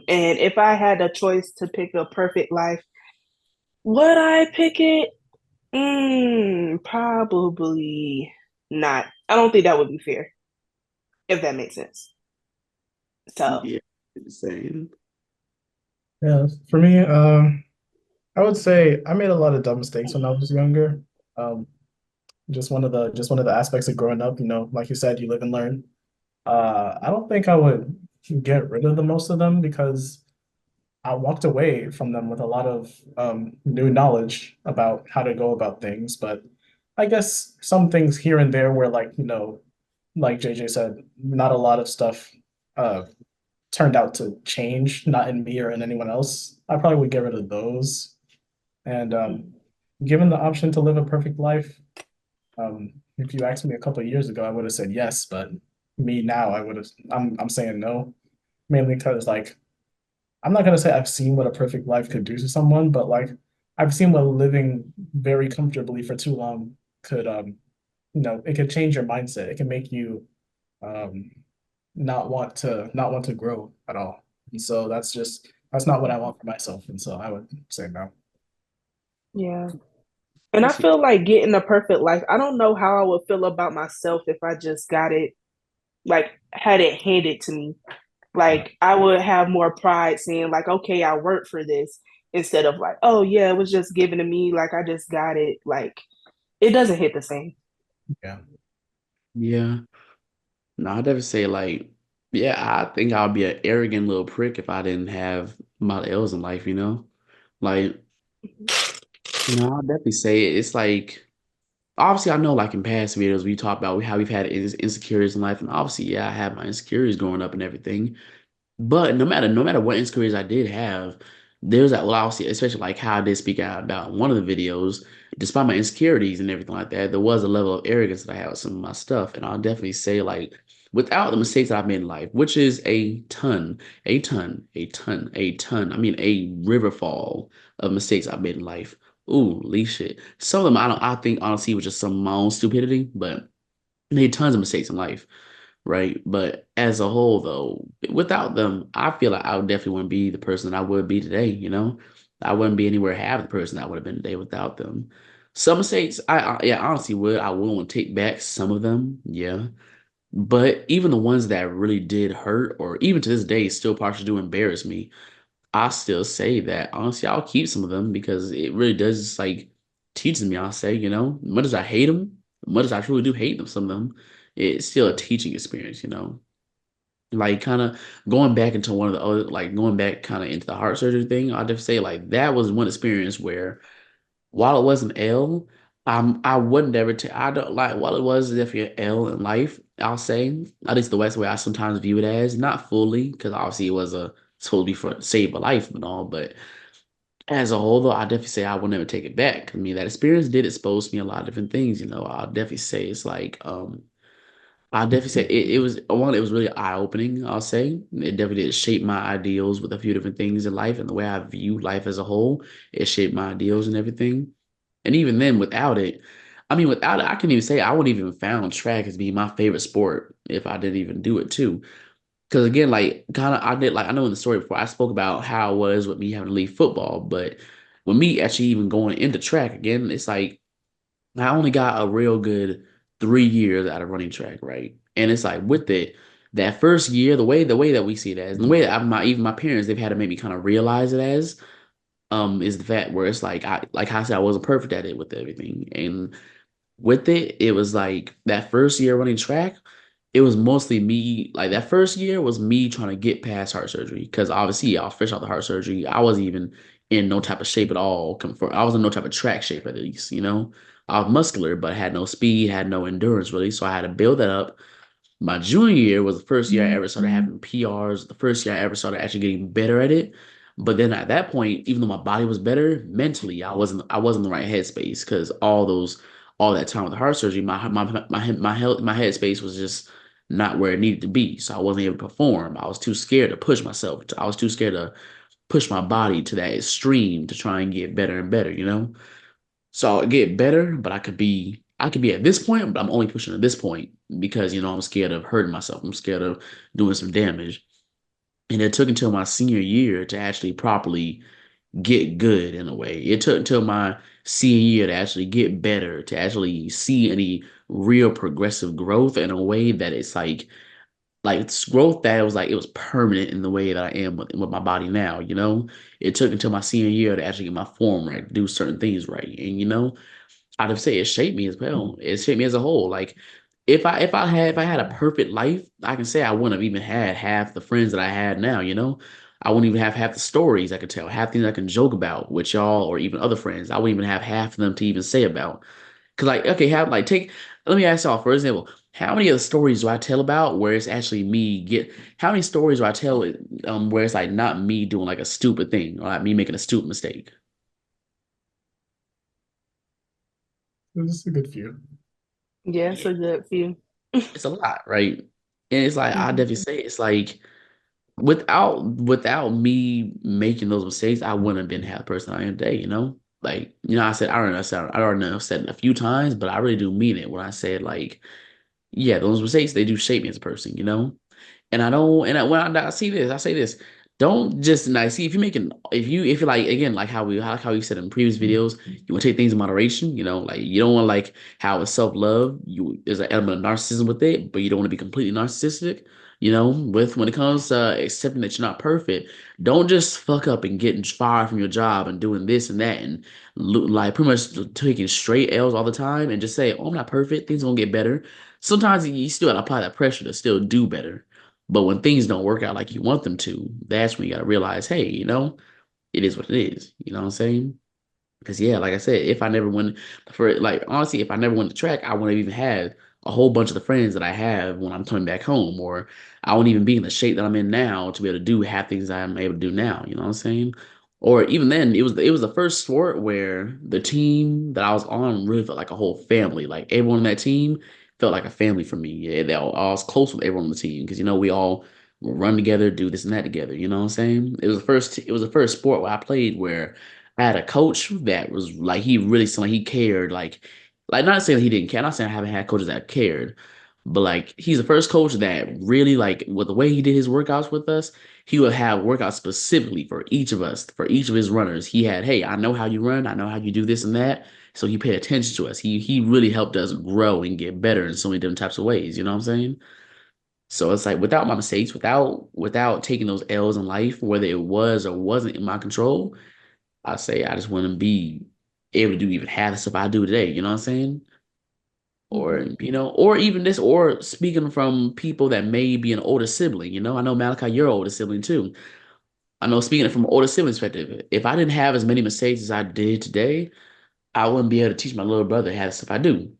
And if I had a choice to pick a perfect life, would I pick it? Probably not. I don't think that would be fair, if that makes sense. So, Yeah, insane. Yeah, for me, I would say I made a lot of dumb mistakes when I was younger. Um, just one of the aspects of growing up, like you said, you live and learn. I don't think I would get rid of the most of them because I walked away from them with a lot of new knowledge about how to go about things. But I guess some things here and there where like JJ said, not a lot of stuff uh turned out to change, not in me or in anyone else. I probably would get rid of those. And given the option to live a perfect life, if you asked me a couple of years ago, I would have said yes, but me now, I'm saying no, mainly because like I'm not gonna say I've seen what a perfect life could do to someone, but like I've seen what living very comfortably for too long could it could change your mindset. It can make you um not want to grow at all. And so that's not what I want for myself. And so I would say no. yeah. And I I see. feel like getting a perfect life, I don't know how I would feel about myself if I just got it, like, had it handed to me. Like, I would have more pride saying, like, okay, I worked for this instead of like, oh, yeah, it was just given to me. Like, I just got it. Like, it doesn't hit the same. Yeah. Yeah. No, I'd never say like, yeah, I think I'd be an arrogant little prick if I didn't have my L's in life, you know? Like, I'll definitely say it's like obviously I know like in past videos we talked about how we've had insecurities in life, and obviously, yeah, I had my insecurities growing up and everything. But no matter what insecurities I did have, there's that well, obviously, especially like how I did speak out about in one of the videos, despite my insecurities and everything like that, there was a level of arrogance that I had with some of my stuff. And I'll definitely say, like, without the mistakes that I've made in life, which is a ton, a ton, a ton, a ton. I mean, a river fall of mistakes I've made in life. Ooh, least shit. Some of them I think honestly was just some of my own stupidity, but made tons of mistakes in life, right? But as a whole, though, without them, I feel like I would definitely wouldn't be the person that I would be today. I wouldn't be anywhere half the person I would have been today without them. Some mistakes, yeah, honestly would. I would want to take back some of them, yeah. But even the ones that really did hurt, or even to this day, still partially do embarrass me, I still say that honestly, I'll keep some of them because it really does just like teaches me. I'll say, much as I hate them, much as I truly do hate them, some of them, it's still a teaching experience. Like kind of going back into one of the other, like going back kind of into the heart surgery thing. I'll just say like that was one experience where while it wasn't L, I wouldn't ever take. I don't like while it was definitely an L in life. I'll say at least the West way I sometimes view it as not fully because obviously it was a supposed to be for save a life and all, but as a whole though, I definitely say I will never take it back. I mean that experience did expose me a lot of different things. I'll definitely say it's like I definitely say it was one. It was really eye opening. I'll say it definitely did shape my ideals with a few different things in life and the way I view life as a whole. It shaped my ideals and everything. And even then, without it, I can even say I wouldn't even found track as being my favorite sport if I didn't even do it too. Because again, like kind of, I did like I know in the story before I spoke about how it was with me having to leave football, but with me actually even going into track again, it's like I only got a real good 3 years out of running track, right? And it's like with it, that first year, the way that we see it as, and the way that even my parents, they've had to make me kind of realize it as, is the fact where it's like like I said, I wasn't perfect at it with everything, and with it, it was like that first year running track, it was mostly me. Like that first year was me trying to get past heart surgery because obviously I was fresh out the heart surgery. I wasn't even in no type of shape at all. I was in no type of track shape at least, you know. I was muscular, but had no speed, had no endurance really. So I had to build that up. My junior year was the first year I ever started having PRs, the first year I ever started actually getting better at it. But then at that point, even though my body was better, mentally I wasn't in the right headspace because all that time with the heart surgery, my headspace was just not where it needed to be. So I wasn't able to perform. I was too scared to push myself. I was too scared to push my body to that extreme to try and get better and better, you know? So I get better, but I could be at this point, but I'm only pushing at this point because I'm scared of hurting myself. I'm scared of doing some damage. And it took until my senior year to actually properly get good in a way. It took until my senior year to actually get better, to actually see any real progressive growth in a way that it's like it's growth that it was permanent in the way that I am with my body now, you know? It took until my senior year to actually get my form right, do certain things right. And I'd have say it shaped me as well. It shaped me as a whole. Like if I had a perfect life, I can say I wouldn't have even had half the friends that I had now, you know? I wouldn't even have half the stories I could tell, half things I can joke about with y'all or even other friends. I wouldn't even have half of them to even say about. Cause like, okay, let me ask y'all, for example, how many of the stories do I tell about where it's actually how many stories do I tell where it's like not me doing like a stupid thing or like me making a stupid mistake? This is a good few. Yeah, it's Yeah, a good few. it's a lot, right? And it's like I Mhm. definitely say it's like without me making those mistakes, I wouldn't have been half the person I am today, you know? Like, I already know I said it a few times, but I really do mean it when I said like, yeah, those mistakes they do shape me as a person, you know? And I don't, and I, when I see this, I say this: don't just and I see if you're like again like how you said in previous videos, you want to take things in moderation. Like you don't want like how it's self love. There's an element of narcissism with it, but you don't want to be completely narcissistic. With when it comes to accepting that you're not perfect, don't just fuck up and getting fired from your job and doing this and that and like pretty much taking straight L's all the time and just say, "Oh, I'm not perfect. Things gonna get better." Sometimes you still gotta apply that pressure to still do better. But when things don't work out like you want them to, that's when you got to realize, hey, it is what it is. You know what I'm saying? Because yeah, like I said, if I never went for like honestly, if I never went to track, I wouldn't have even had a whole bunch of the friends that I have when I'm coming back home, or I wouldn't even be in the shape that I'm in now to be able to do half things I'm able to do now. You know what I'm saying? Or even then, it was the first sport where the team that I was on really felt like a whole family. Like everyone on that team felt like a family for me. Yeah, I was close with everyone on the team because we all run together, do this and that together. You know what I'm saying? It was the first sport where I played where I had a coach that was like he really seemed like he cared, like not saying he didn't care, not saying I haven't had coaches that cared, but like he's the first coach that really like with the way he did his workouts with us, he would have workouts specifically for each of us, for each of his runners. He had, hey, I know how you run, I know how you do this and that. So he paid attention to us. He really helped us grow and get better in so many different types of ways. You know what I'm saying? So it's like without my mistakes, without taking those L's in life, whether it was or wasn't in my control, I say I just want to be able to do even half the stuff I do today. You know what I'm saying? Or Mhm. or even this, or speaking from people that may be an older sibling. I know Malachi, you're an older sibling too. I know speaking from an older sibling perspective, if I didn't have as many mistakes as I did today, I wouldn't be able to teach my little brother half the stuff I do.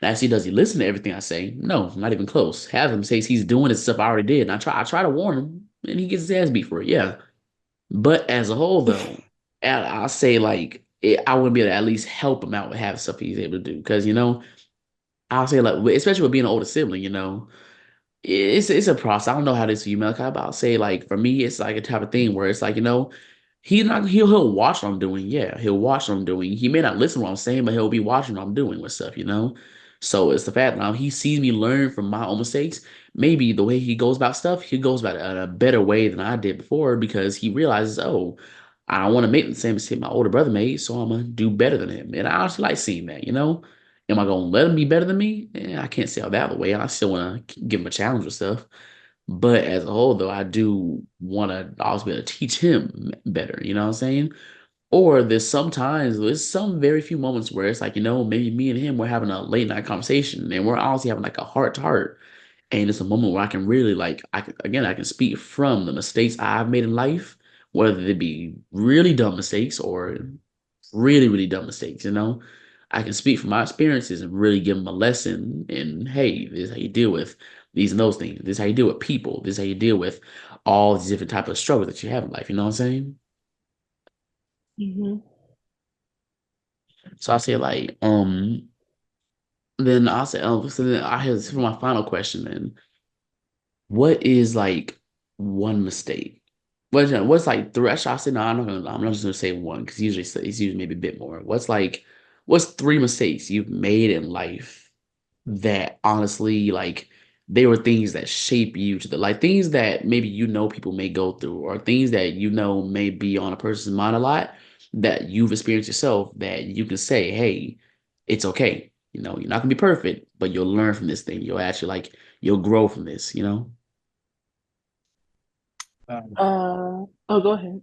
Now, does he listen to everything I say? No, not even close. Half of him says he's doing the stuff I already did, and I try to warn him, and he gets his ass beat for it. Yeah. But as a whole, though, I'll say like I wouldn't be able to at least help him out with half the stuff he's able to do because I'll say like especially with being an older sibling, it's a process. I don't know how this is for you, Malachi, but I'll say like for me, it's like a type of thing where it's like he'll watch what I'm doing. Yeah, he'll watch what I'm doing. He may not listen to what I'm saying, but he'll be watching what I'm doing with stuff. So it's the fact that now he sees me learn from my own mistakes. Maybe the way he goes about stuff, he goes about it in a better way than I did before because he realizes, oh, I don't want to make the same mistake my older brother made, so I'm gonna do better than him. And I honestly like seeing that. Am I gonna let him be better than me? I can't say all that the way. I still wanna give him a challenge with stuff. But as a whole, though, I do want to also be able to teach him better. You know what I'm saying? Or there's some very few moments where it's like, maybe me and him we're having a late night conversation and we're honestly having like a heart to heart. And it's a moment where I can really like I can speak from the mistakes I've made in life, whether they be really dumb mistakes or really, really dumb mistakes, I can speak from my experiences and really give them a lesson and hey, this is how you deal with these and those things. This is how you deal with people. This is how you deal with all these different types of struggles that you have in life. You know what I'm saying? Hmm. So I say like, then I'll say, so then I have for my final question then, what is like one mistake? What's like three? Actually, I say no. I'm not just gonna say one because it's usually maybe a bit more. What's three mistakes you've made in life that honestly like they were things that shape you to the like things that maybe people may go through or things that may be on a person's mind a lot that you've experienced yourself that you can say, hey, it's okay. You're not gonna be perfect, but you'll learn from this thing. You'll actually you'll grow from this. Um, Oh, go ahead.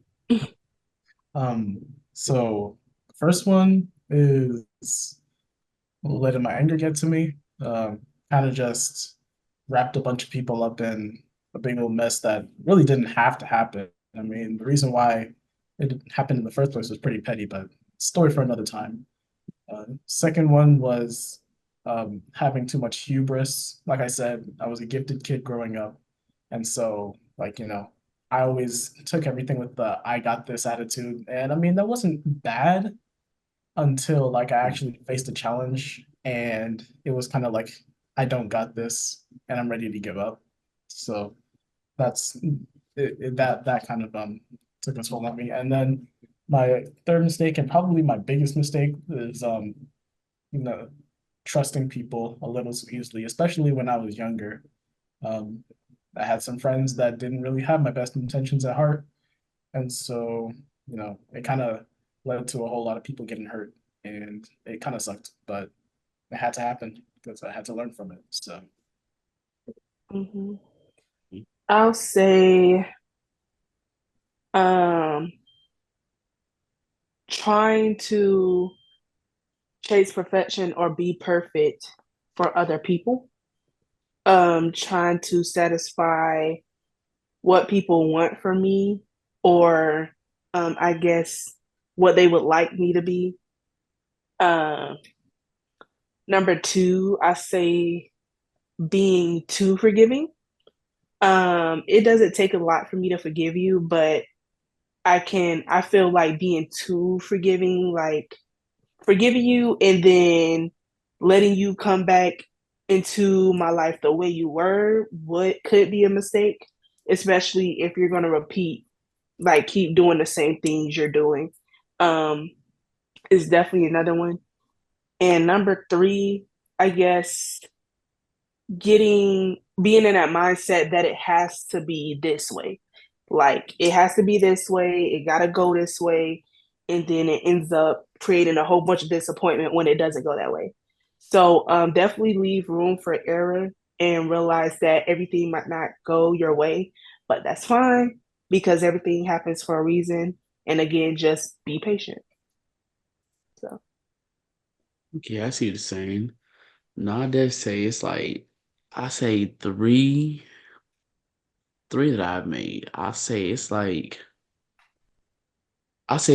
um, so first one is letting my anger get to me. Kind of just wrapped a bunch of people up in a big old mess that really didn't have to happen. I mean, the reason why it happened in the first place was pretty petty, but story for another time. Second one was having too much hubris. Like I said, I was a gifted kid growing up. And so, I always took everything with the I got this attitude. And I mean, that wasn't bad until like I actually faced a challenge and it was kind of like, I don't got this and I'm ready to give up. So that's that kind of took a toll on me. And then my third mistake and probably my biggest mistake is you know, trusting people a little too easily, especially when I was younger. Um, I had some friends that didn't really have my best intentions at heart. And so, it kind of led to a whole lot of people getting hurt and it kind of sucked, but it had to happen because I had to learn from it. So, Hmm. I'll say um trying to chase perfection or be perfect for other people. Trying to satisfy what people want from me or I guess what they would like me to be. Uh, Number two, I say being too forgiving. It doesn't take a lot for me to forgive you, but I feel like being too forgiving, like forgiving you and then letting you come back into my life the way you were, what could be a mistake, especially if you're gonna repeat, like keep doing the same things you're doing. Um, is definitely another one. And number three, I guess being in that mindset that it has to be this way. Like it has to be this way, it gotta go this way, and then it ends up creating a whole bunch of disappointment when it doesn't go that way. So definitely leave room for error and realize that everything might not go your way, but that's fine because everything happens for a reason. And again, just be patient. So Okay, I see what you're saying. No, I dare say it's like I say three that I've made. I say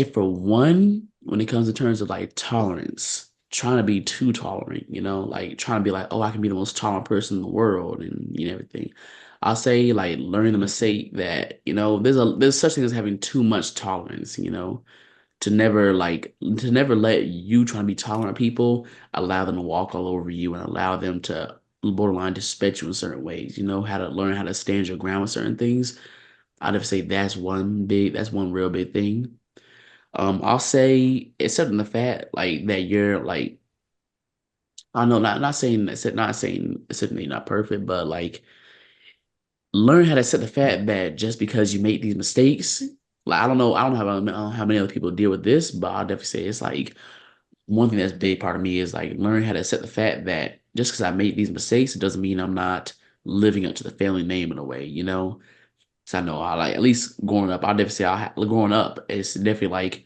for one, when it comes to terms of like tolerance, trying to be too tolerant, like trying to be like, oh, I can be the most tolerant person in the world and everything. I'll say like learning the mistake that, there's such thing as having too much tolerance, to never let you trying to be tolerant of people allow them to walk all over you and allow them to borderline disrespect you in certain ways. How to learn how to stand your ground with certain things. I'd have to say that's one real big thing. I'll say accepting the fact like that you're like I know not saying accepting that you're not perfect, but like learn how to accept the fact that just because you make these mistakes, like I don't know how many other people deal with this, but I'll definitely say it's like one thing that's a big part of me is like learn how to accept the fact that just because I made these mistakes, it doesn't mean I'm not living up to the family name in a way, you know. So I know I like at least growing up. I definitely say growing up, it's definitely like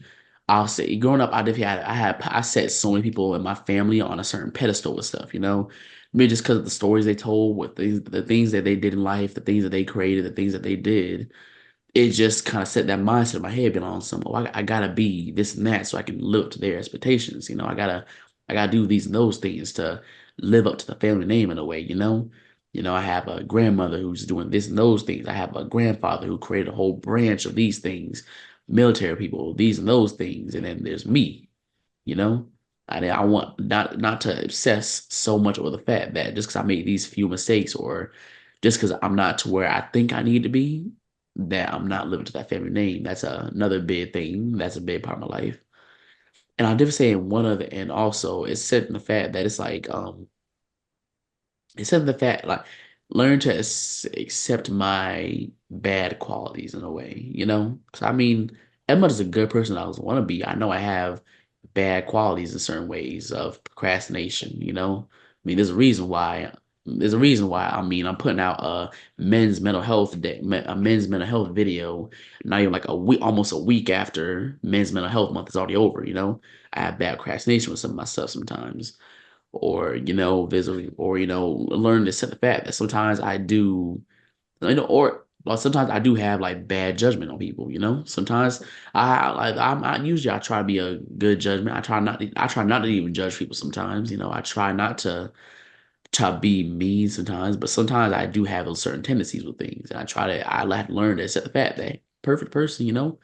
I'll say growing up. I definitely I set so many people in my family on a certain pedestal with stuff, you know. Maybe just because of the stories they told, what the things that they did in life, the things that they created, the things that they did, it just kind of set that mindset in my head, being on some, oh, I gotta be this and that so I can live up to their expectations. You know, I gotta do these and those things to live up to the family name in a way, you know? You know, I have a grandmother who's doing this and those things. I have a grandfather who created a whole branch of these things, military people, these and those things. And then there's me, you know? I want not to obsess so much over the fact that just because I made these few mistakes or just because I'm not to where I think I need to be, that I'm not living to that family name. That's another big thing. That's a big part of my life. And I'll definitely say in one other, and also it's setting the fact that it's like accept the fact like learn to accept my bad qualities in a way, you know? 'Cause I mean, as much as a good person I was want to be, I know I have bad qualities in certain ways of procrastination, you know? I mean, there's a reason why I mean I'm putting out a men's mental health day, a men's mental health video, not even like a week, almost a week after men's mental health month is already over, you know? I have bad procrastination with some of my stuff sometimes or or learn to set the fact that sometimes I do, or well, sometimes I do have like bad judgment on people. You know, sometimes I usually I try to be a good judgment. I try not to even judge people. Sometimes I try not to try to be mean sometimes, but sometimes I do have those certain tendencies with things, and I have to learn to accept the fact that perfect person,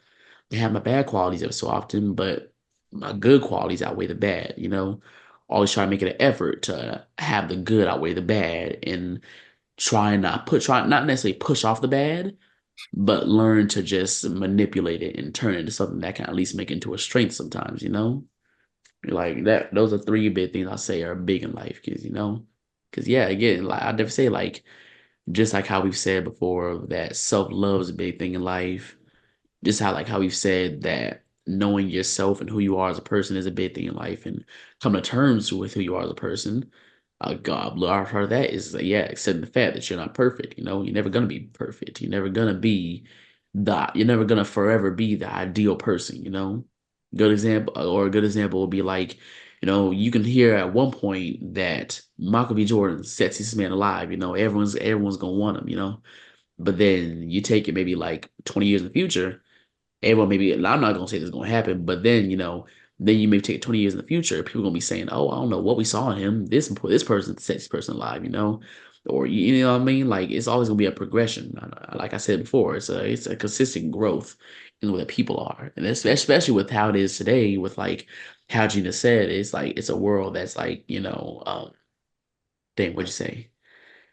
they have my bad qualities every so often, but my good qualities outweigh the bad, Always try to make it an effort to have the good outweigh the bad and try not necessarily push off the bad, but learn to just manipulate it and turn it into something that can at least make it into a strength sometimes. Like that, those are three big things I say are big in life, because yeah, again, like I never say like just like how we've said before that self-love is a big thing in life, just how we've said that knowing yourself and who you are as a person is a big thing in life and coming to terms with who you are as a person. God, our part of that is yeah, accepting the fact that you're not perfect. You're never gonna be perfect. You're never gonna forever be the ideal person. A good example would be like, you can hear at one point that Michael B. Jordan, sexiest man alive. Everyone's gonna want him. But then you take it maybe like 20 years in the future, everyone maybe, I'm not gonna say this is gonna happen, but then you may take 20 years in the future, people gonna be saying, "Oh, I don't know what we saw in him. This person sets this person alive. Or you know what I mean? Like it's always gonna be a progression. Like I said before, it's a consistent growth in the way that people are, and especially with how it is today, with like how Gina said, it's like it's a world that's like dang, what'd you say?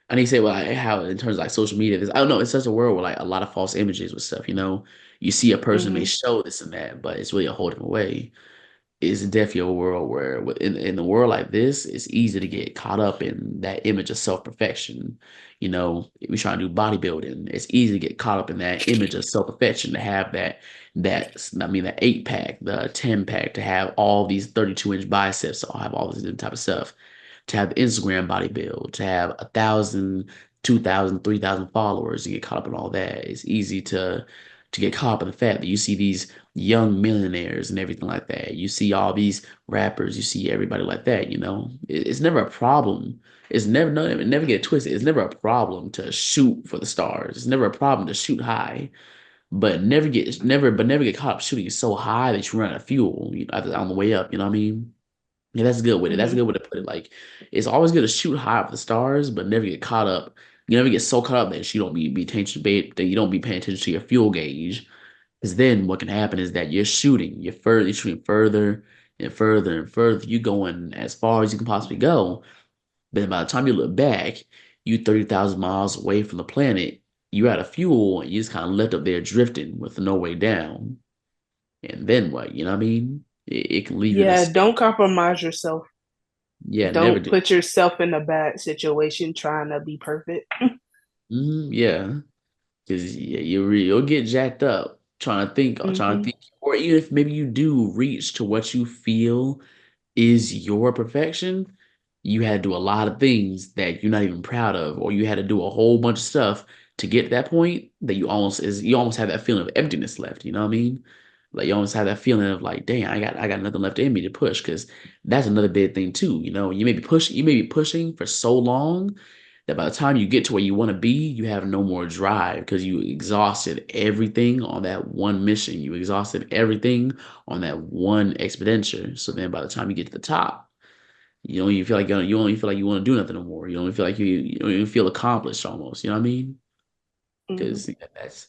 I need to say well, like, how in terms of like social media, I don't know, it's such a world with like a lot of false images with stuff. You see a person may Hmm. show this and that, but it's really a whole different way. It's definitely a world where in the world like this, it's easy to get caught up in that image of self-perfection. If we try to do bodybuilding, it's easy to get caught up in that image of self-perfection, to have that 8 pack, the 10 pack, to have all these 32-inch biceps, to have all this different type of stuff, to have the Instagram body build, to have 1,000, 2,000, 3,000 followers, and get caught up in all that. It's easy to get caught up in the fact that you see these young millionaires and everything like that. You see all these rappers, you see everybody like that. It's never a problem. It's never no, never get it twisted. It's never a problem to shoot for the stars. It's never a problem to shoot high, but never get caught up shooting so high that you run out of fuel on the way up. You know what I mean? Yeah, that's good with it. That's a Hmm. good way to put it. Like, it's always good to shoot high for the stars, but never get caught up. You never get so caught up that you don't be attention that you don't be paying attention to your fuel gauge. Because then what can happen is that you're shooting further and further and further. You're going as far as you can possibly go. But then by the time you look back, you 30,000 miles away from the planet. You're out of fuel and you just kind of left up there drifting with no way down. And then what? You know what I mean? It can leave you in a Yeah, state. don't compromise yourself. Yeah, never Don't do. put yourself in a bad situation trying to be perfect. Yeah, because you'll get jacked up trying to Hmm. think, or even if maybe you do reach to what you feel is your perfection, you had to do a lot of things that you're not even proud of, or you had to do a whole bunch of stuff to get to that point that you almost have that feeling of emptiness left. You know what I mean? Like you almost have that feeling of like, dang, I got nothing left in me to push. Because that's another big thing too. You know, you may be pushing for so long that by the time you get to where you want to be, you have no more drive because you exhausted everything on that one mission. You exhausted everything on that one expenditure. So then by the time you get to the top, you don't even feel like you don't even feel like you want to do nothing no more. You don't even feel like you don't even feel accomplished almost. You know what I mean? Mhm. Because that's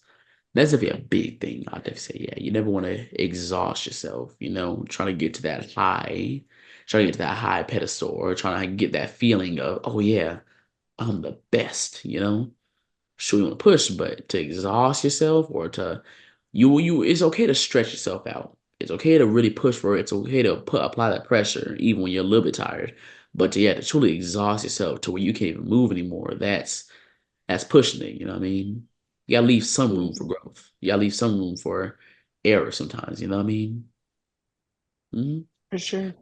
definitely a big thing. I'll definitely say, yeah, you never want to exhaust yourself, you know, trying to get to that high, trying to get to that high pedestal or trying to get that feeling of, oh yeah, I'm the best, you know? Sure you want to push, but to exhaust yourself or to it's okay to stretch yourself out. It's okay to really push for it. It's okay to apply that pressure even when you're a little bit tired. But to yeah, to truly exhaust yourself to where you can't even move anymore, that's pushing it, you know what I mean? You gotta leave some room for Mhm. growth. You gotta leave some room for error sometimes, you know what I mean? Hmm. For sure.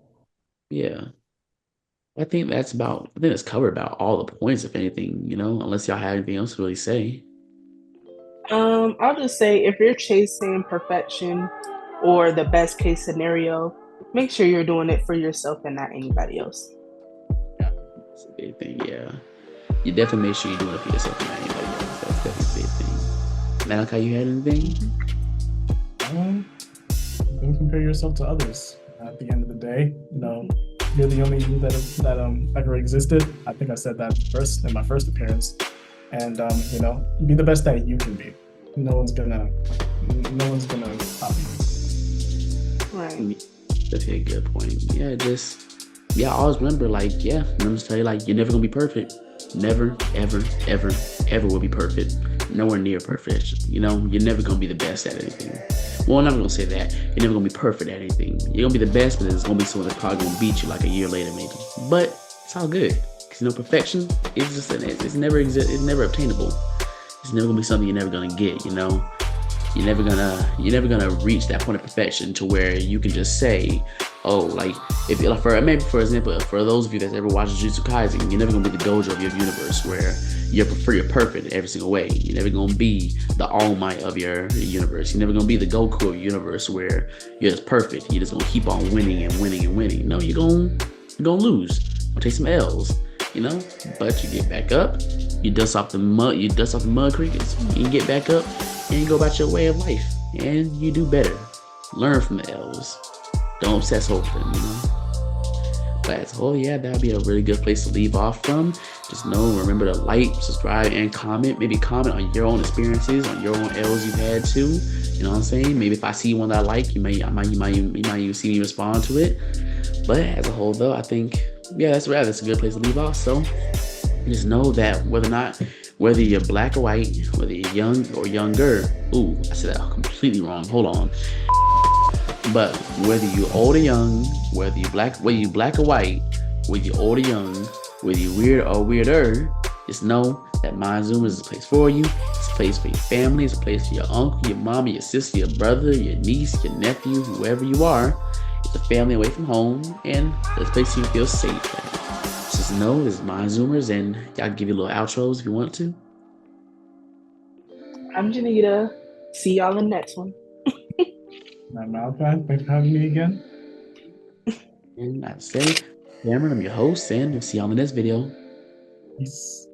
Yeah. I think that's covered about all the points, if anything, you know, unless y'all have anything else to really say. I'll just say if you're chasing perfection or the best case scenario, make sure you're doing it for yourself and not anybody else. Yeah. That's a big thing, yeah. You definitely make sure you're doing it for yourself and not anybody else. That's definitely a big thing. Malachi, you had anything? Mhm. Um, don't compare yourself to others. At the end of the day, you're the only you that ever existed. I think I said that first in my first appearance. And be the best that you can be. No one's gonna, no one's gonna copy Right. Mm, definitely a good point. Yeah, yeah, always remember, like, yeah, I'm just tell you, like, you're never gonna be perfect. Never, ever, ever, ever will be perfect. Nowhere near perfect. You know, you're never gonna be the best at anything. Well, I'm not gonna say that. You're never gonna be perfect at anything. You're gonna be the best, but there's gonna be someone that's probably gonna beat you like a year later, maybe. But it's all good. Cause perfection is just it's never obtainable. It's never gonna be something you're never gonna get, you know? You're never gonna reach that point of perfection to where you can just say, oh, like if for maybe for example, for those of you that's ever watched Jujutsu Kaisen, you're never gonna be the Gojo of your universe where you're perfect in every single way. You're never gonna be the All Might of your universe. You're never gonna be the Goku of your universe where you're just perfect. You're just gonna keep on winning and winning and winning. No, you're gonna lose. You're gonna take some L's, you know? But you get back up, you dust off the mud crickets, you get back up and you go about your way of life and you do better. Learn from the L's. Don't obsess over them, you know? But as a whole, yeah, that would be a really good place to leave off from. Just remember to like, subscribe, and comment. Maybe comment on your own experiences, on your own L's you've had too. You know what I'm saying? Maybe if I see one that I like, you might even see me respond to it. But as a whole, though, I think yeah, that's a good place to leave off. So just know that whether you're black or white, whether you're young or younger, ooh, I said that completely wrong. Hold on. But whether you're old or young, whether you black or white, whether you're old or young, whether you're weird or weirder, just know that Mind Zoomers is a place for you. It's a place for your family. It's a place for your uncle, your mama, your sister, your brother, your niece, your nephew, whoever you are. It's a family away from home, and it's a place you feel safe at. Just know this is Mind Zoomers, and y'all can give you little outros if you want to. I'm Janita. See y'all in the next one. I'm Malachi. Thanks for having me again. And I say, Cameron, I'm your host, and we'll see y'all in the next video. Peace.